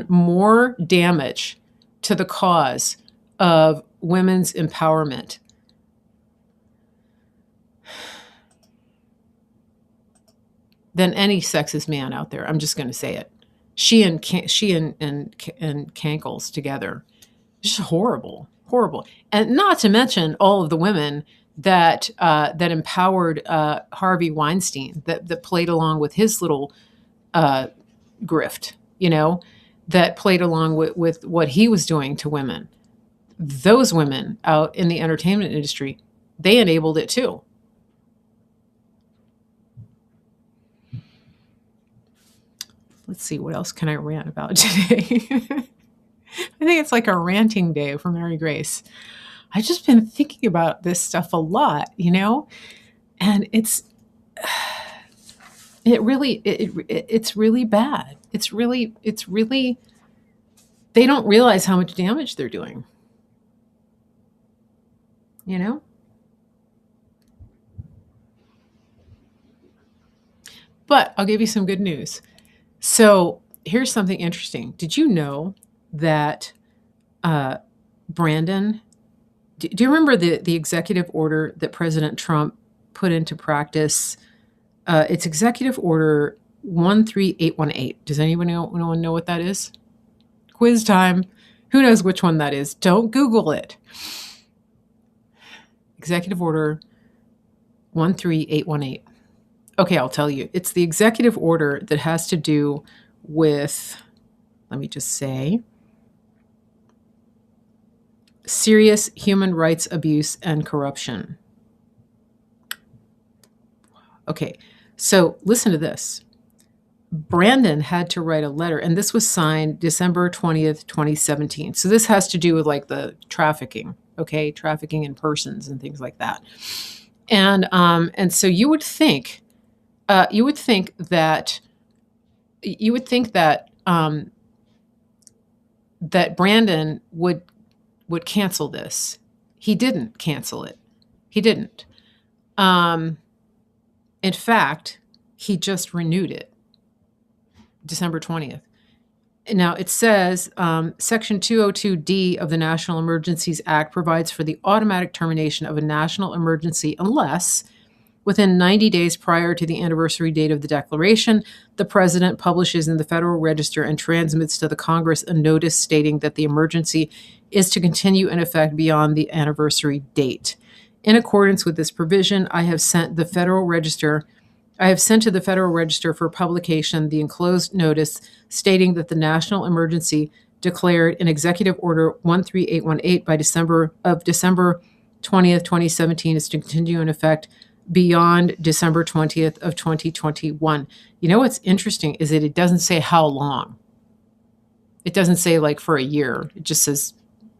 more damage to the cause of women's empowerment than any sexist man out there. I'm just going to say it. She and Kankles together, just horrible, and not to mention all of the women that empowered Harvey Weinstein, that played along with his little grift, that played along with what he was doing to women. Those women out in the entertainment industry, they enabled it too. Let's see, what else can I rant about today? I think it's like a ranting day for Mary Grace. I've just been thinking about this stuff a lot, and it's really bad. It's really, they don't realize how much damage they're doing, But I'll give you some good news. So here's something interesting. Did you know that Brandon, do you remember the executive order that President Trump put into practice? It's Executive Order 13818. Does anyone know what that is? Quiz time. Who knows which one that is? Don't Google it. Executive Order 13818. Okay, I'll tell you. It's the executive order that has to do with, let me just say, serious human rights abuse and corruption. Okay, so listen to this. Brandon had to write a letter, and this was signed December 20th, 2017. So this has to do with like the trafficking, okay, trafficking in persons and things like that. And so you would think that that Brandon would cancel this. He didn't cancel it. He didn't. In fact, he just renewed it December 20th. Now, it says Section 202D of the National Emergencies Act provides for the automatic termination of a national emergency unless, within 90 days prior to the anniversary date of the declaration, the president publishes in the Federal Register and transmits to the Congress a notice stating that the emergency is to continue in effect beyond the anniversary date. In accordance with this provision, I have sent to the Federal Register for publication the enclosed notice stating that the national emergency declared in Executive Order 13818 by December 20th, 2017 is to continue in effect beyond December 20th of 2021. You know what's interesting is that it doesn't say how long. It doesn't say like for a year. It just says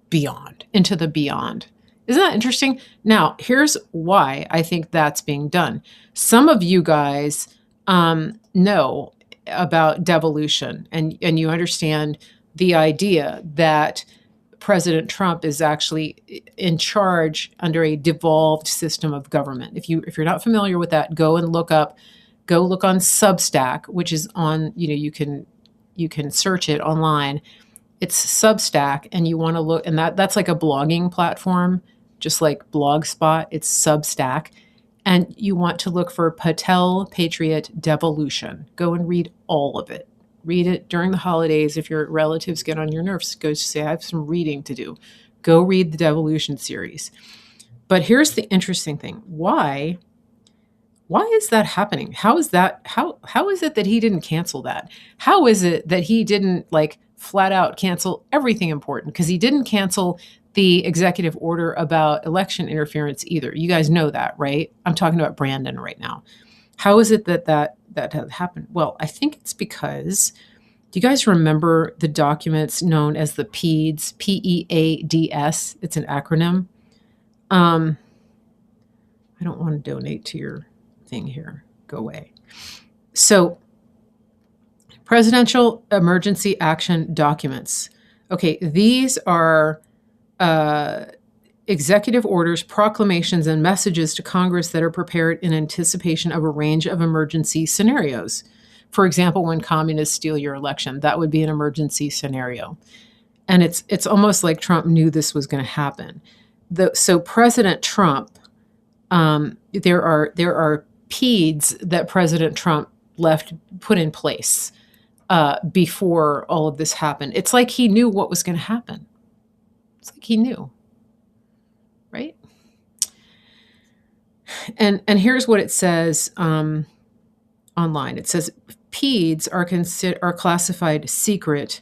beyond, into the beyond. Isn't that interesting? Now, here's why I think that's being done. Some of you guys know about devolution, and you understand the idea that President Trump is actually in charge under a devolved system of government. If you're not familiar with that, go look on Substack, which is on, you can search it online. It's Substack, and you want to look, and that's like a blogging platform, just like Blogspot. It's Substack, and you want to look for Patel Patriot Devolution. Go and read all of it. Read it during the holidays. If your relatives get on your nerves, go say, I have some reading to do. Go read the Devolution series. But here's the interesting thing. Why is that happening? How is it that he didn't cancel that? How is it that he didn't like flat out cancel everything important? Because he didn't cancel the executive order about election interference either. You guys know that, right? I'm talking about Brandon right now. How is it that happened? Well, I think it's because, do you guys remember the documents known as the PEADS, PEADS? It's an acronym. I don't want to donate to your thing here. Go away. So, Presidential Emergency Action Documents. Okay, these are executive orders, proclamations, and messages to Congress that are prepared in anticipation of a range of emergency scenarios. For example, when communists steal your election, that would be an emergency scenario. And it's almost like Trump knew this was going to happen. So President Trump, there are PEADS that President Trump put in place before all of this happened. It's like he knew what was going to happen. It's like he knew, right? And here's what it says online. It says PEADS are classified secret,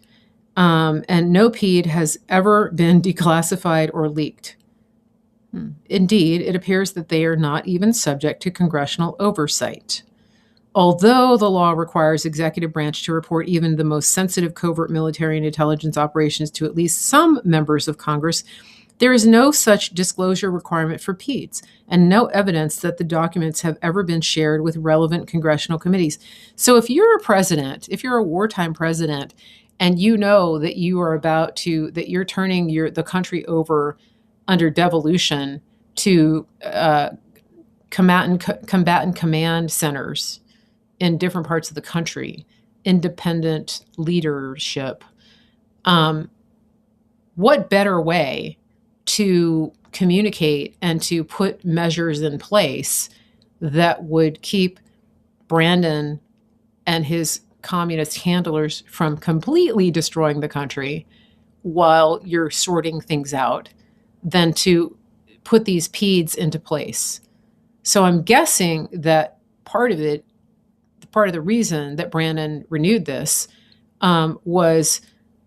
and no PEAD has ever been declassified or leaked. Indeed, it appears that they are not even subject to congressional oversight. Although the law requires executive branch to report even the most sensitive covert military and intelligence operations to at least some members of Congress, there is no such disclosure requirement for PEADS and no evidence that the documents have ever been shared with relevant congressional committees. So if you're a president, if you're a wartime president, and you know that you're turning the country over under devolution to combatant command centers in different parts of the country, independent leadership, what better way to communicate and to put measures in place that would keep Brandon and his communist handlers from completely destroying the country while you're sorting things out than to put these PEADS into place. So I'm guessing that part of the reason that Brandon renewed this was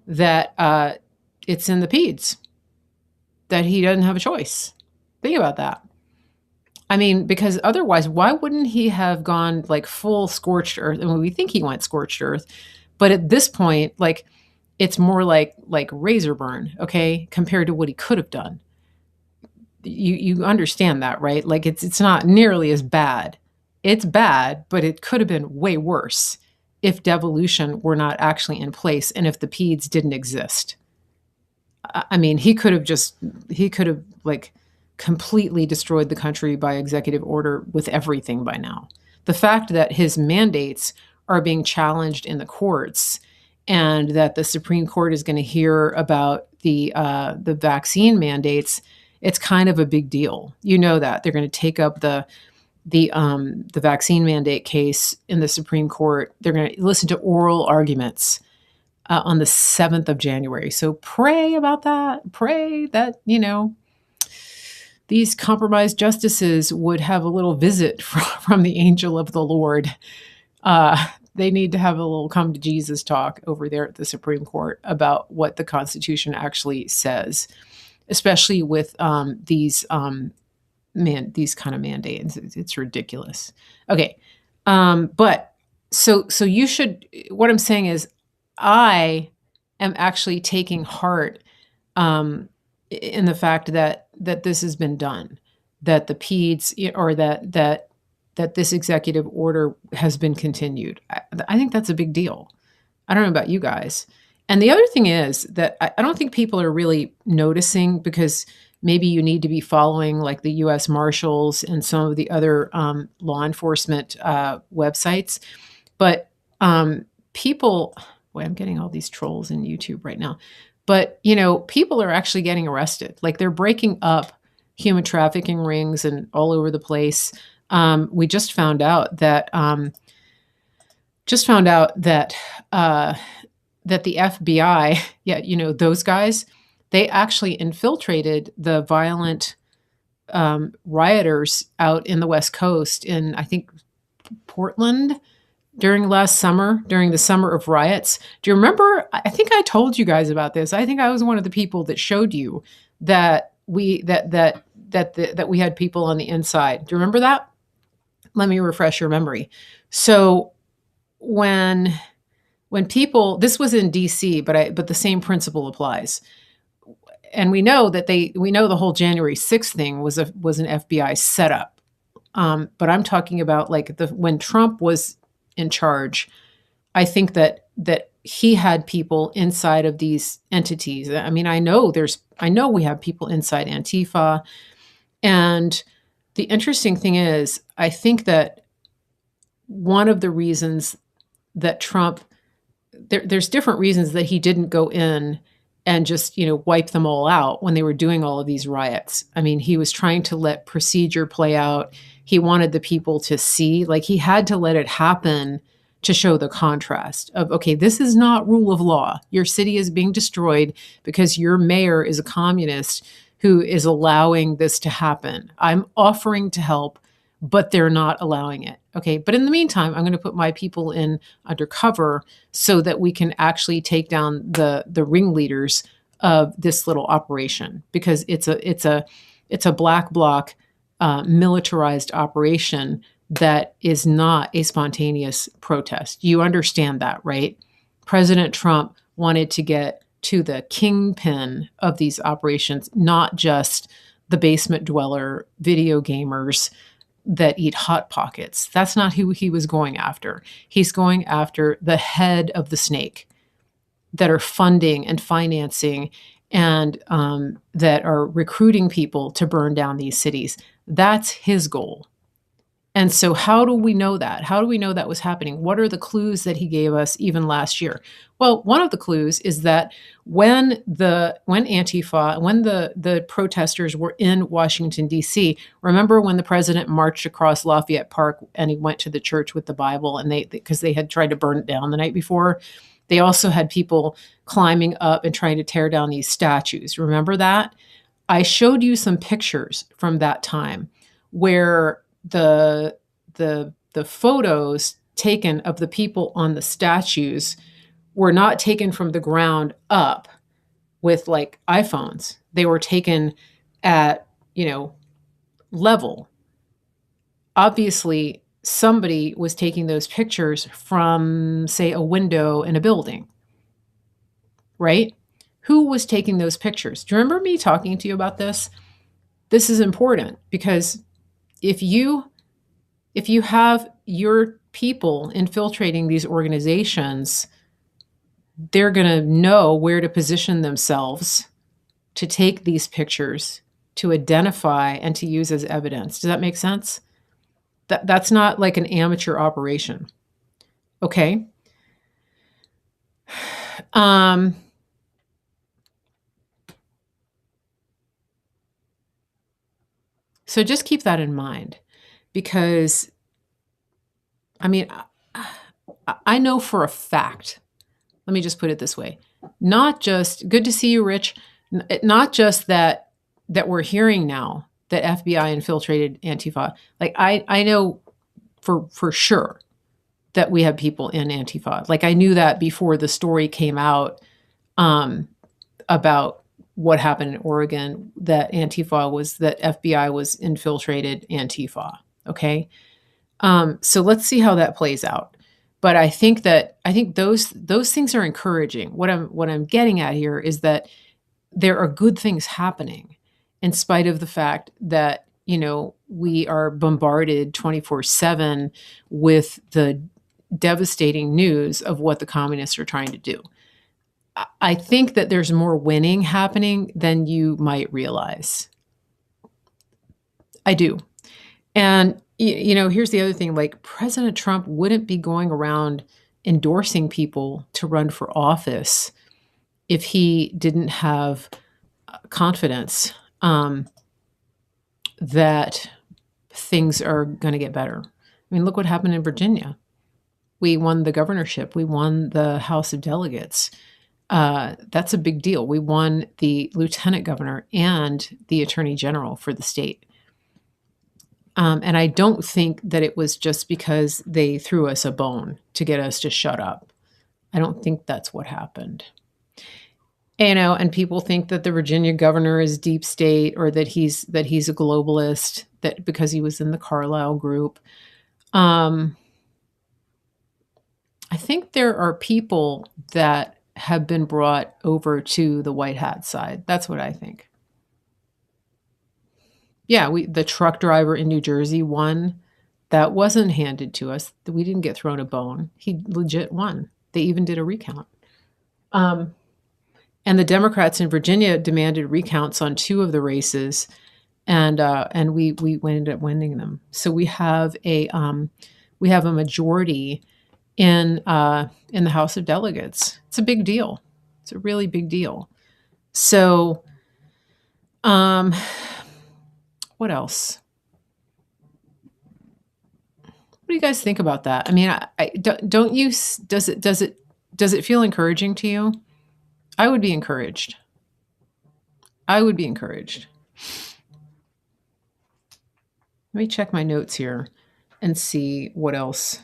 that it's in the PEADS, that he doesn't have a choice. Think about that. I mean, because otherwise, why wouldn't he have gone like full scorched earth? I mean, we think he went scorched earth, but at this point, like it's more like razor burn, okay, compared to what he could have done. You understand that, right? Like it's not nearly as bad. It's bad, but it could have been way worse if devolution were not actually in place and if the PEADS didn't exist. I mean, he could have like completely destroyed the country by executive order with everything by now. The fact that his mandates are being challenged in the courts and that the Supreme Court is going to hear about the vaccine mandates, it's kind of a big deal. You know that they're going to take up the vaccine mandate case in the Supreme Court. They're going to listen to oral arguments on the 7th of January. So pray about that. Pray that, these compromised justices would have a little visit from the angel of the Lord. They need to have a little come to Jesus talk over there at the Supreme Court about what the Constitution actually says, especially with these kind of mandates. It's ridiculous. Okay, but so you should. What I'm saying is, I am actually taking heart in the fact that this has been done, that the peds or that this executive order has been continued. I think that's a big deal. I don't know about you guys. And the other thing is that I don't think people are really noticing, because maybe you need to be following like the U.S. Marshals and some of the other law enforcement websites. But people, boy, I'm getting all these trolls in YouTube right now. But, people are actually getting arrested. Like, they're breaking up human trafficking rings and all over the place. We just found out that that the FBI, yeah, those guys, they actually infiltrated the violent rioters out in the West Coast in, I think, Portland during last summer, during the summer of riots. Do you remember? I think I told you guys about this. I think I was one of the people that showed you that we had people on the inside. Do you remember that? Let me refresh your memory. So when people, this was in DC, but the same principle applies. And we know the whole January 6th thing was an FBI setup. But I'm talking about like when Trump was in charge, I think that he had people inside of these entities. I mean, I know we have people inside Antifa. And the interesting thing is, I think that one of the reasons that Trump, there's different reasons that he didn't go in and just, wipe them all out when they were doing all of these riots. I mean, he was trying to let procedure play out. He wanted the people to see, like, he had to let it happen to show the contrast of, okay, this is not rule of law. Your city is being destroyed because your mayor is a communist who is allowing this to happen. I'm offering to help, but they're not allowing it. Okay. But in the meantime, I'm going to put my people in undercover so that we can actually take down the ringleaders of this little operation, because it's a black bloc militarized operation that is not a spontaneous protest. You understand that, right? President Trump wanted to get to the kingpin of these operations, not just the basement dweller video gamers that eat Hot Pockets. That's not who he was going after. He's going after the head of the snake that are funding and financing and that are recruiting people to burn down these cities. That's his goal. And so how do we know that? How do we know that was happening? What are the clues that he gave us even last year? Well, one of the clues is that when Antifa, when the protesters were in Washington, D.C., remember when the president marched across Lafayette Park and he went to the church with the Bible, and because they had tried to burn it down the night before, they also had people climbing up and trying to tear down these statues. Remember that? I showed you some pictures from that time where the photos taken of the people on the statues were not taken from the ground up with like iPhones. They were taken at, level. Obviously, somebody was taking those pictures from, say, a window in a building, right? Who was taking those pictures? Do you remember me talking to you about this? This is important because if you have your people infiltrating these organizations, they're going to know where to position themselves to take these pictures to identify and to use as evidence. Does that make sense? That's not like an amateur operation. Okay. Um, so just keep that in mind because, I mean, I know for a fact, let me just put it this way, not just, good to see you, Rich, not just that we're hearing now that FBI infiltrated Antifa. Like I know for sure that we have people in Antifa. Like I knew that before the story came out about what happened in Oregon, that FBI was infiltrated Antifa. Okay. So let's see how that plays out. But I think those things are encouraging. What I'm getting at here is that there are good things happening in spite of the fact that, we are bombarded 24/7 with the devastating news of what the communists are trying to do. I think that there's more winning happening than you might realize. I do. And, here's the other thing, like President Trump wouldn't be going around endorsing people to run for office if he didn't have confidence that things are going to get better. I mean, look what happened in Virginia. We won the governorship. We won the House of Delegates. That's a big deal. We won the lieutenant governor and the attorney general for the state. And I don't think that it was just because they threw us a bone to get us to shut up. I don't think that's what happened. And people think that the Virginia governor is deep state or that he's a globalist, that because he was in the Carlyle group. I think there are people that have been brought over to the white hat side. That's what I think. Yeah, the truck driver in New Jersey won. That wasn't handed to us. We didn't get thrown a bone. He legit won. They even did a recount. And the Democrats in Virginia demanded recounts on 2 of the races, and we ended up winning them. So we have a majority in the House of Delegates. It's a big deal. It's a really big deal. So, what else? What do you guys think about that? I mean, don't you? Does it feel encouraging to you? I would be encouraged. I would be encouraged. Let me check my notes here and see what else.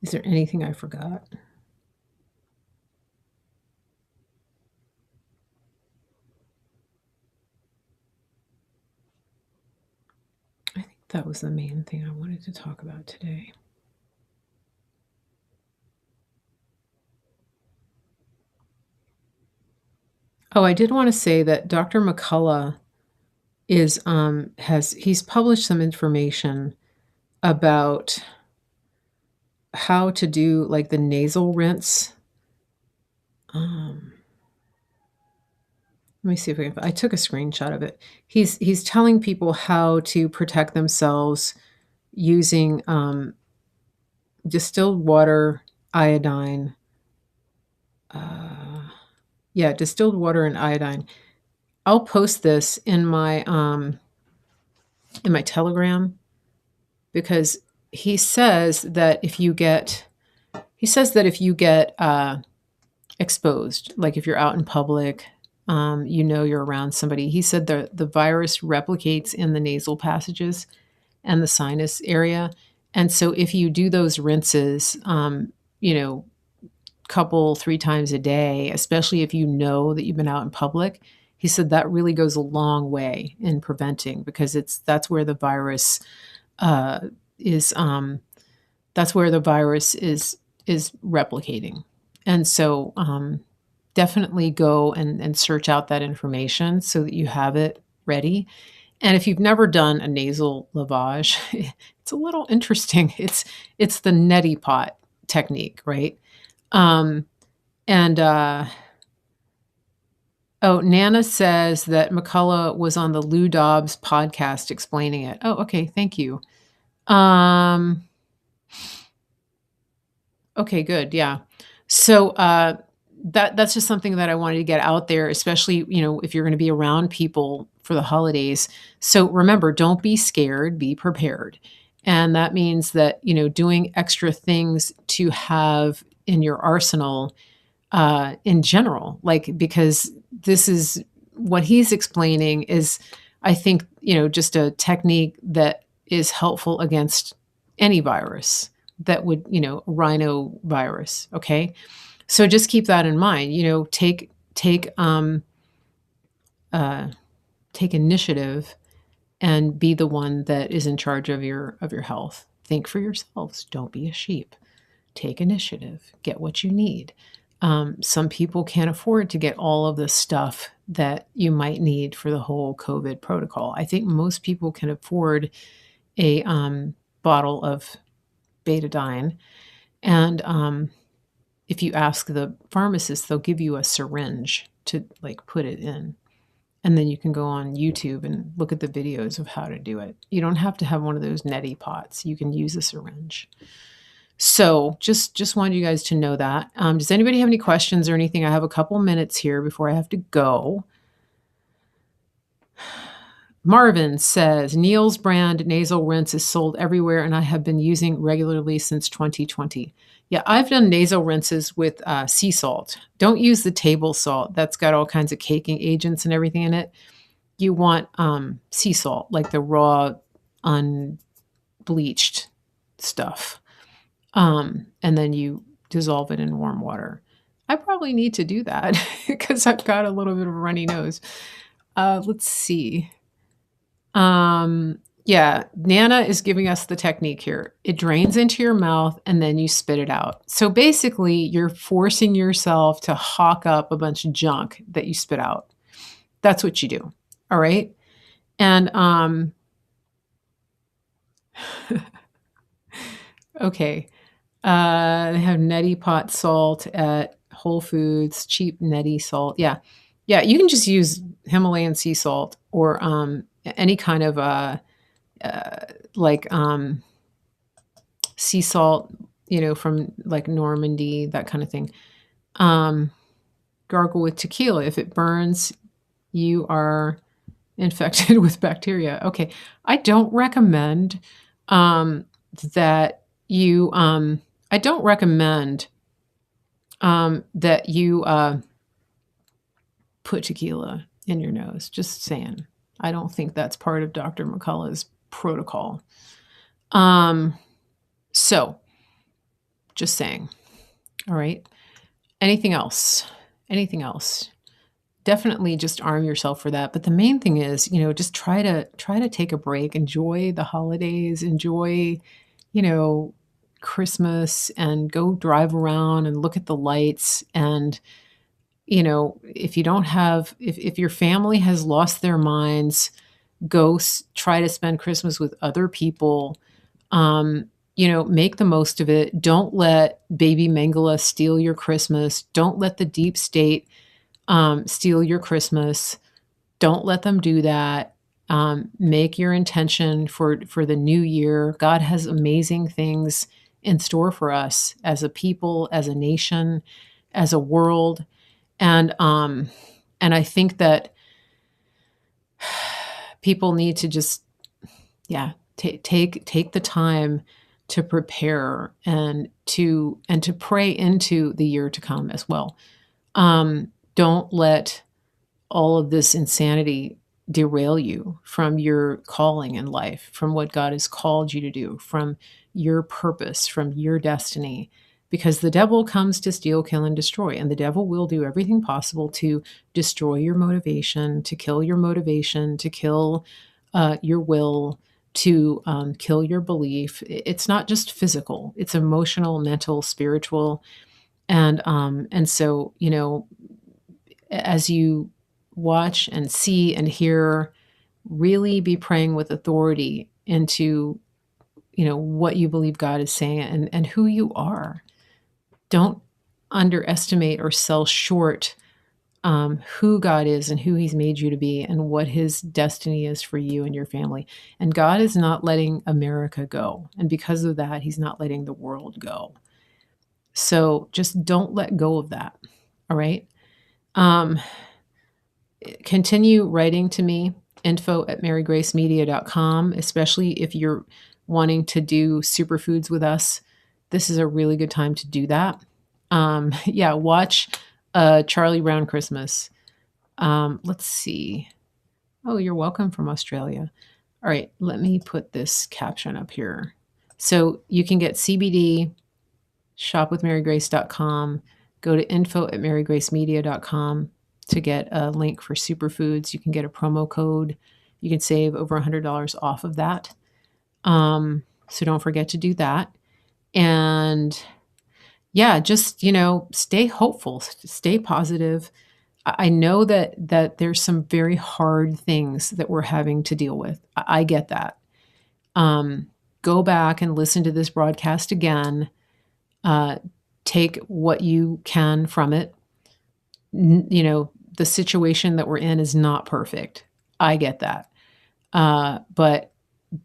Is there anything I forgot? I think that was the main thing I wanted to talk about today. Oh, I did want to say that Dr. McCullough he's published some information about how to do like the nasal rinse. Let me see if I took a screenshot of it. He's telling people how to protect themselves using distilled water, iodine. Distilled water and iodine. I'll post this in my Telegram, because he says that if you get exposed, like if you're out in public, you're around somebody. He said the virus replicates in the nasal passages and the sinus area. And so if you do those rinses, couple 3 times a day, especially if you know that you've been out in public, he said that really goes a long way in preventing, because that's where the virus is replicating. And so definitely go and search out that information so that you have it ready. And if you've never done a nasal lavage, it's a little interesting. It's the neti pot technique, right? Oh, Nana says that McCullough was on the Lou Dobbs podcast explaining it. Oh, okay. Thank you. Um, okay, good. Yeah. So that's just something that I wanted to get out there, especially, if you're going to be around people for the holidays. So remember, don't be scared, be prepared. And that means that, doing extra things to have in your arsenal in general, like, because this is what he's explaining is, I think, just a technique that is helpful against any virus that would, rhino virus. Okay. So just keep that in mind, uh, take initiative and be the one that is in charge of your health. Think for yourselves. Don't be a sheep. Take initiative, get what you need. Some people can't afford to get all of the stuff that you might need for the whole COVID protocol. I think most people can afford a bottle of betadine. And if you ask the pharmacist, they'll give you a syringe to like put it in. And then you can go on YouTube and look at the videos of how to do it. You don't have to have one of those neti pots. You can use a syringe. So just wanted you guys to know that. Does anybody have any questions or anything? I have a couple minutes here before I have to go. Marvin says, Neil's brand nasal rinse is sold everywhere and I have been using regularly since 2020. Yeah, I've done nasal rinses with sea salt. Don't use the table salt. That's got all kinds of caking agents and everything in it. You want sea salt, like the raw, unbleached stuff. And then you dissolve it in warm water. I probably need to do that because I've got a little bit of a runny nose. Let's see. Yeah, Nana is giving us the technique here. It drains into your mouth and then you spit it out. So basically, you're forcing yourself to hawk up a bunch of junk that you spit out. That's what you do. All right. And okay. They have neti pot salt at Whole Foods, cheap neti salt. Yeah. Yeah, you can just use Himalayan sea salt or any kind of uh, like sea salt, from like Normandy, that kind of thing. Um, Gargle with tequila. If it burns, you are infected with bacteria. Okay. I don't recommend that you I don't recommend that you put tequila in your nose. Just saying. I don't think that's part of Dr. McCullough's protocol. So just saying. All right. Anything else? Anything else? Definitely just arm yourself for that. But the main thing is, just try to take a break, enjoy the holidays, enjoy, Christmas, and go drive around and look at the lights. And, if you don't have, if your family has lost their minds, go try to spend Christmas with other people. Make the most of it. Don't let baby Mengele steal your Christmas. Don't let the deep state steal your Christmas. Don't let them do that. Make your intention for the new year. God has amazing things in store for us as a people, as a nation, as a world, and I think that people need to just, yeah, take the time to prepare and to pray into the year to come as well. Don't let all of this insanity derail you from your calling in life, from what God has called you to do, from your purpose, from your destiny. Because the devil comes to steal, kill, and destroy. And the devil will do everything possible to destroy your motivation, to kill your motivation, to kill your will, to kill your belief. It's not just physical, it's emotional, mental, spiritual. And so, as you watch and see and hear, really be praying with authority into, what you believe God is saying and who you are. Don't underestimate or sell short who God is and who He's made you to be and what His destiny is for you and your family. And God is not letting America go. And because of that, He's not letting the world go. So just don't let go of that. All right. Um, Continue writing to me, info@marygracemedia.com, especially if you're wanting to do superfoods with us. This is a really good time to do that. Yeah, watch Charlie Brown Christmas. Let's see. Oh, you're welcome from Australia. All right, let me put this caption up here. So you can get CBD, shopwithmarygrace.com, go to info@marygracemedia.com to get a link for superfoods. You can get a promo code. You can save over $100 off of that. So don't forget to do that. And yeah, just, stay hopeful, stay positive. I know that there's some very hard things that we're having to deal with. I get that. Go back and listen to this broadcast again. Take what you can from it. The situation that we're in is not perfect. I get that. But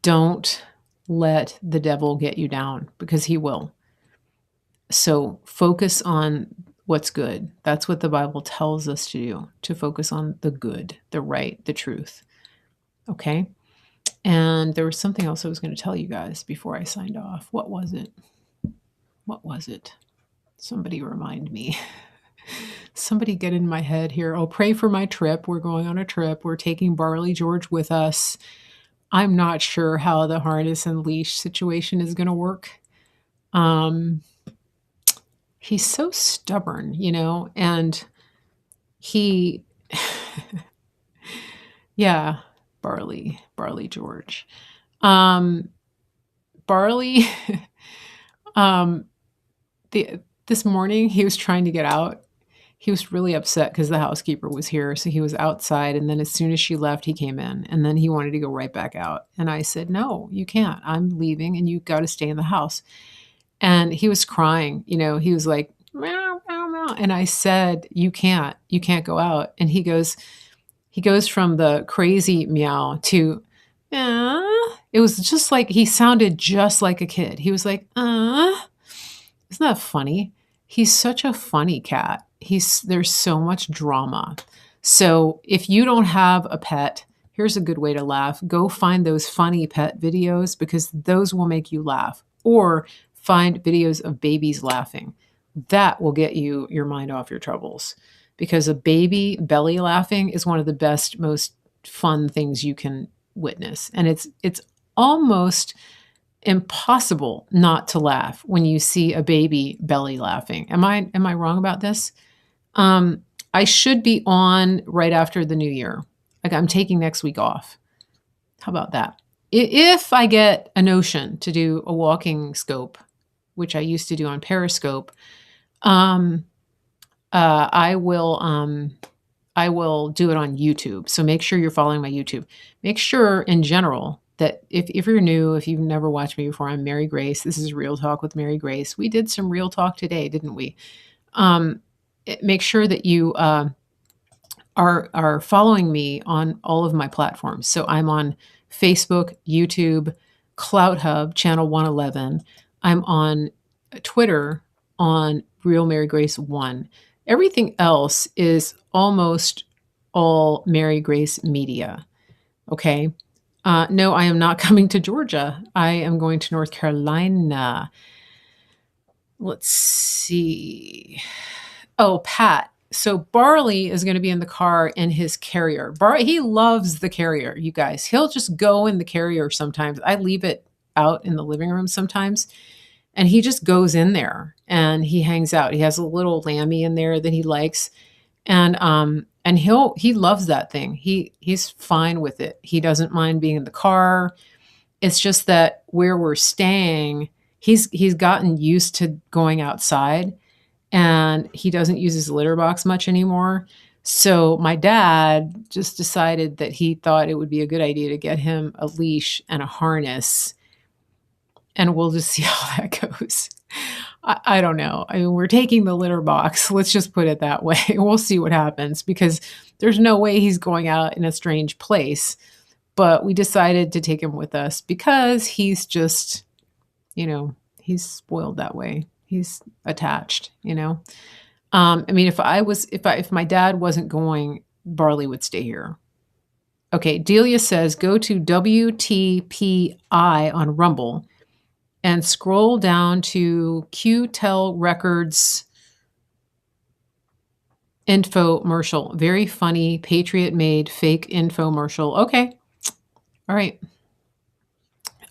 don't let the devil get you down, because he will. So focus on what's good. That's what the Bible tells us to do, to focus on the good, the right, the truth. Okay? And there was something else I was going to tell you guys before I signed off. What was it? What was it? Somebody remind me. Somebody get in my head here. Oh, pray for my trip. We're going on a trip. We're taking Barley George with us. I'm not sure how the harness and leash situation is going to work. He's so stubborn, and he, yeah, Barley George. Barley, this morning he was trying to get out. He was really upset because the housekeeper was here. So he was outside. And then as soon as she left, he came in. And then he wanted to go right back out. And I said, no, you can't. I'm leaving and you got to stay in the house. And he was crying. He was like, meow, meow, meow. And I said, you can't go out. And he goes from the crazy meow to, it was just like, he sounded just like a kid. He was like, isn't that funny? He's such a funny cat. There's so much drama. So if you don't have a pet, here's a good way to laugh. Go find those funny pet videos, because those will make you laugh. Or find videos of babies laughing. That will get you your mind off your troubles, because a baby belly laughing is one of the best, most fun things you can witness. And it's almost impossible not to laugh when you see a baby belly laughing. Am I wrong about this? I should be on right after the new year. Like, I'm taking next week off. How about that? If I get a notion to do a walking scope, which I used to do on Periscope, I will do it on YouTube. So make sure you're following my YouTube. Make sure in general that if you're new, if you've never watched me before, I'm Mary Grace. This is Real Talk with Mary Grace. We did some real talk today, didn't we? Make sure that you are following me on all of my platforms. So I'm on Facebook, YouTube, Clout Hub, channel 111. I'm on Twitter on Real Mary Grace 1. Everything else is almost all Mary Grace Media. Okay. No, I am not coming to Georgia. I am going to North Carolina. Let's see. Oh, Pat. So Barley is going to be in the car in his carrier. He loves the carrier, you guys. He'll just go in the carrier sometimes. I leave it out in the living room sometimes, and he just goes in there and he hangs out. He has a little lammy in there that he likes, and he loves that thing. He's fine with it. He doesn't mind being in the car. It's just that where we're staying, he's gotten used to going outside, and he doesn't use his litter box much anymore. So my dad just decided that he thought it would be a good idea to get him a leash and a harness, and we'll just see how that goes. I don't know. I mean, we're taking the litter box. Let's just put it that way. We'll see what happens because there's no way he's going out in a strange place. But we decided to take him with us because he's just, he's spoiled that way. He's attached. I mean, if my dad wasn't going, Barley would stay here. Okay, Delia says go to WTPI on Rumble and scroll down to QTEL Records infomercial. Very funny, Patriot made fake infomercial. Okay. All right.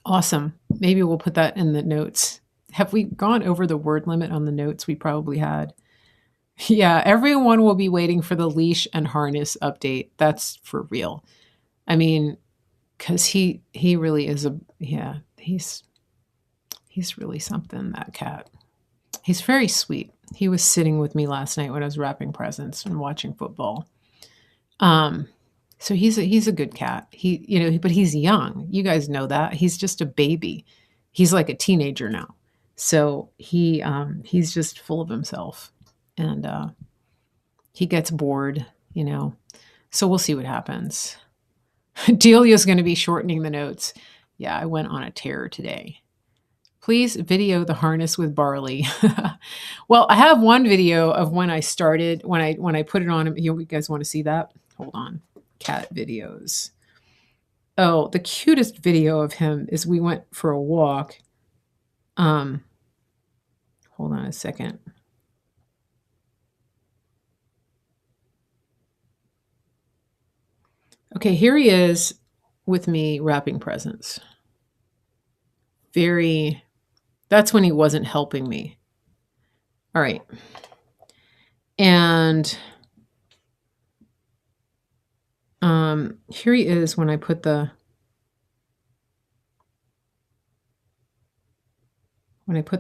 Awesome. Maybe we'll put that in the notes. Have we gone over the word limit on the notes? We probably had. Yeah, everyone will be waiting for the leash and harness update. That's for real. I mean, because he really is he's really something, that cat. He's very sweet. He was sitting with me last night when I was wrapping presents and watching football. Um, so he's a good cat. But he's young. You guys know that. He's just a baby. He's like a teenager now. So he's just full of himself. And he gets bored. So we'll see what happens. Delia's going to be shortening the notes. Yeah, I went on a tear today. Please video the harness with Barley. Well, I have one video of when I started, when I put it on. You guys want to see that? Hold on. Cat videos. Oh, the cutest video of him is we went for a walk. Hold on a second. Okay, here he is with me wrapping presents. That's when he wasn't helping me. All right. And here he is when I put the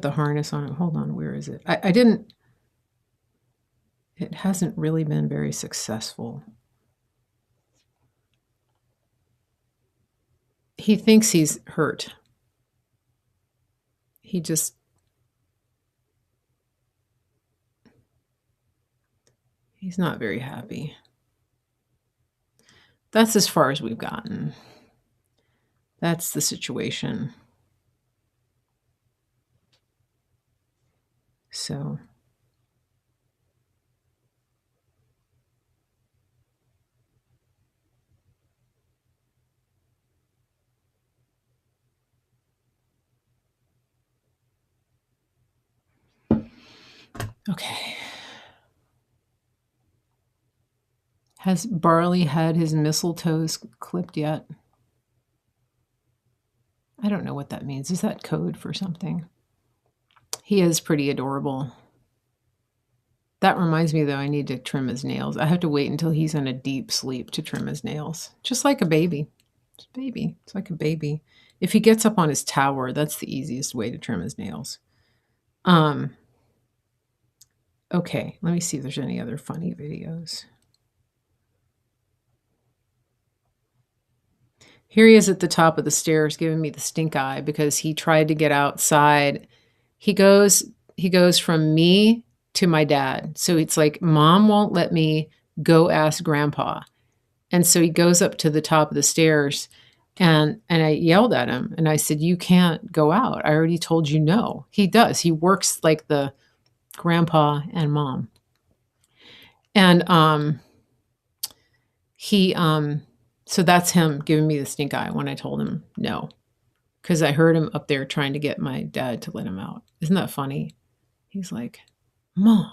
harness on him. Hold on, where is it? It hasn't really been very successful. He thinks he's hurt. He's not very happy. That's as far as we've gotten. That's the situation. So. Okay. Has Barley had his mistletoes clipped yet? I don't know what that means. Is that code for something? He is pretty adorable. That reminds me, though, I need to trim his nails. I have to wait until he's in a deep sleep to trim his nails. Just like a baby. It's a baby. It's like a baby. If he gets up on his tower, that's the easiest way to trim his nails. Okay, let me see if there's any other funny videos. Here he is at the top of the stairs giving me the stink eye because he tried to get outside. He goes from me to my dad. So it's like, Mom won't let me go ask Grandpa. And so he goes up to the top of the stairs and I yelled at him and I said, you can't go out. I already told you no. He does. He works like the Grandpa and Mom. And so that's him giving me the stink eye when I told him no. Because I heard him up there trying to get my dad to let him out. Isn't that funny? He's like, Mom.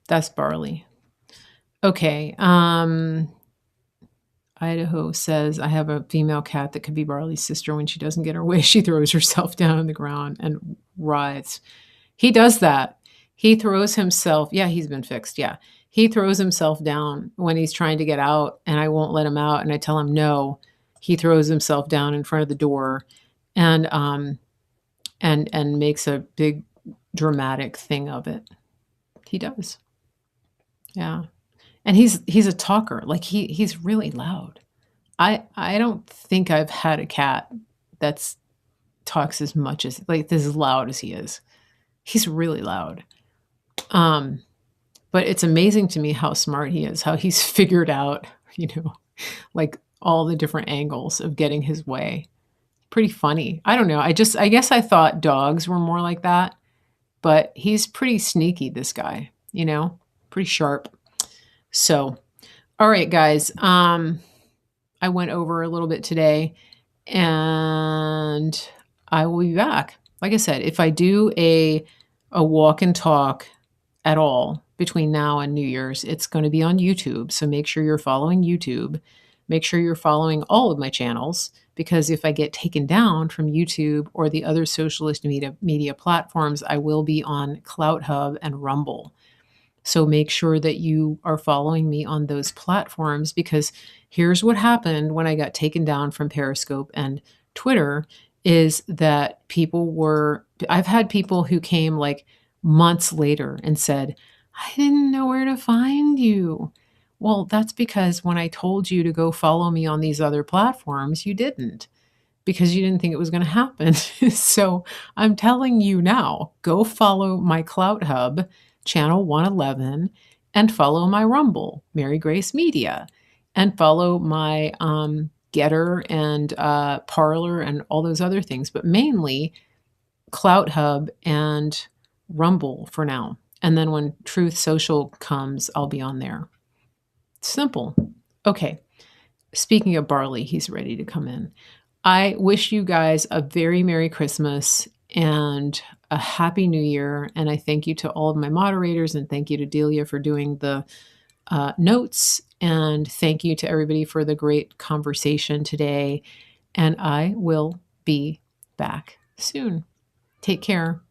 That's Barley. Okay. Idaho says, I have a female cat that could be Barley's sister. When she doesn't get her way, she throws herself down on the ground and writhes. He does that. He throws himself. Yeah, he's been fixed. Yeah. He throws himself down when he's trying to get out and I won't let him out. And I tell him no. He throws himself down in front of the door and makes a big dramatic thing of it. He does. Yeah. And he's a talker. Like he's really loud. I don't think I've had a cat that's talks as much as like as loud as he is. He's really loud. Um, but it's amazing to me how smart he is, how he's figured out, you know, like all the different angles of getting his way. Pretty funny. I don't know. I guess I thought dogs were more like that, but he's pretty sneaky, this guy, you know, pretty sharp. So, all right, guys. I went over a little bit today and I will be back. Like I said, if I do a walk and talk at all between now and New Year's, it's going to be on YouTube. So make sure you're following YouTube. Make sure you're following all of my channels because if I get taken down from YouTube or the other socialist media platforms, I will be on Clout Hub and Rumble. So make sure that you are following me on those platforms because here's what happened when I got taken down from Periscope and Twitter is that I've had people who came like months later and said, I didn't know where to find you. Well, that's because when I told you to go follow me on these other platforms, you didn't because you didn't think it was going to happen. So I'm telling you now, go follow my Clout Hub, channel 111, and follow my Rumble, Mary Grace Media, and follow my Getter and Parlor and all those other things, but mainly Clout Hub and Rumble for now. And then when Truth Social comes, I'll be on there. Simple. Okay. Speaking of Barley, he's ready to come in. I wish you guys a very Merry Christmas and a Happy New Year. And I thank you to all of my moderators and thank you to Delia for doing the notes. And thank you to everybody for the great conversation today. And I will be back soon. Take care.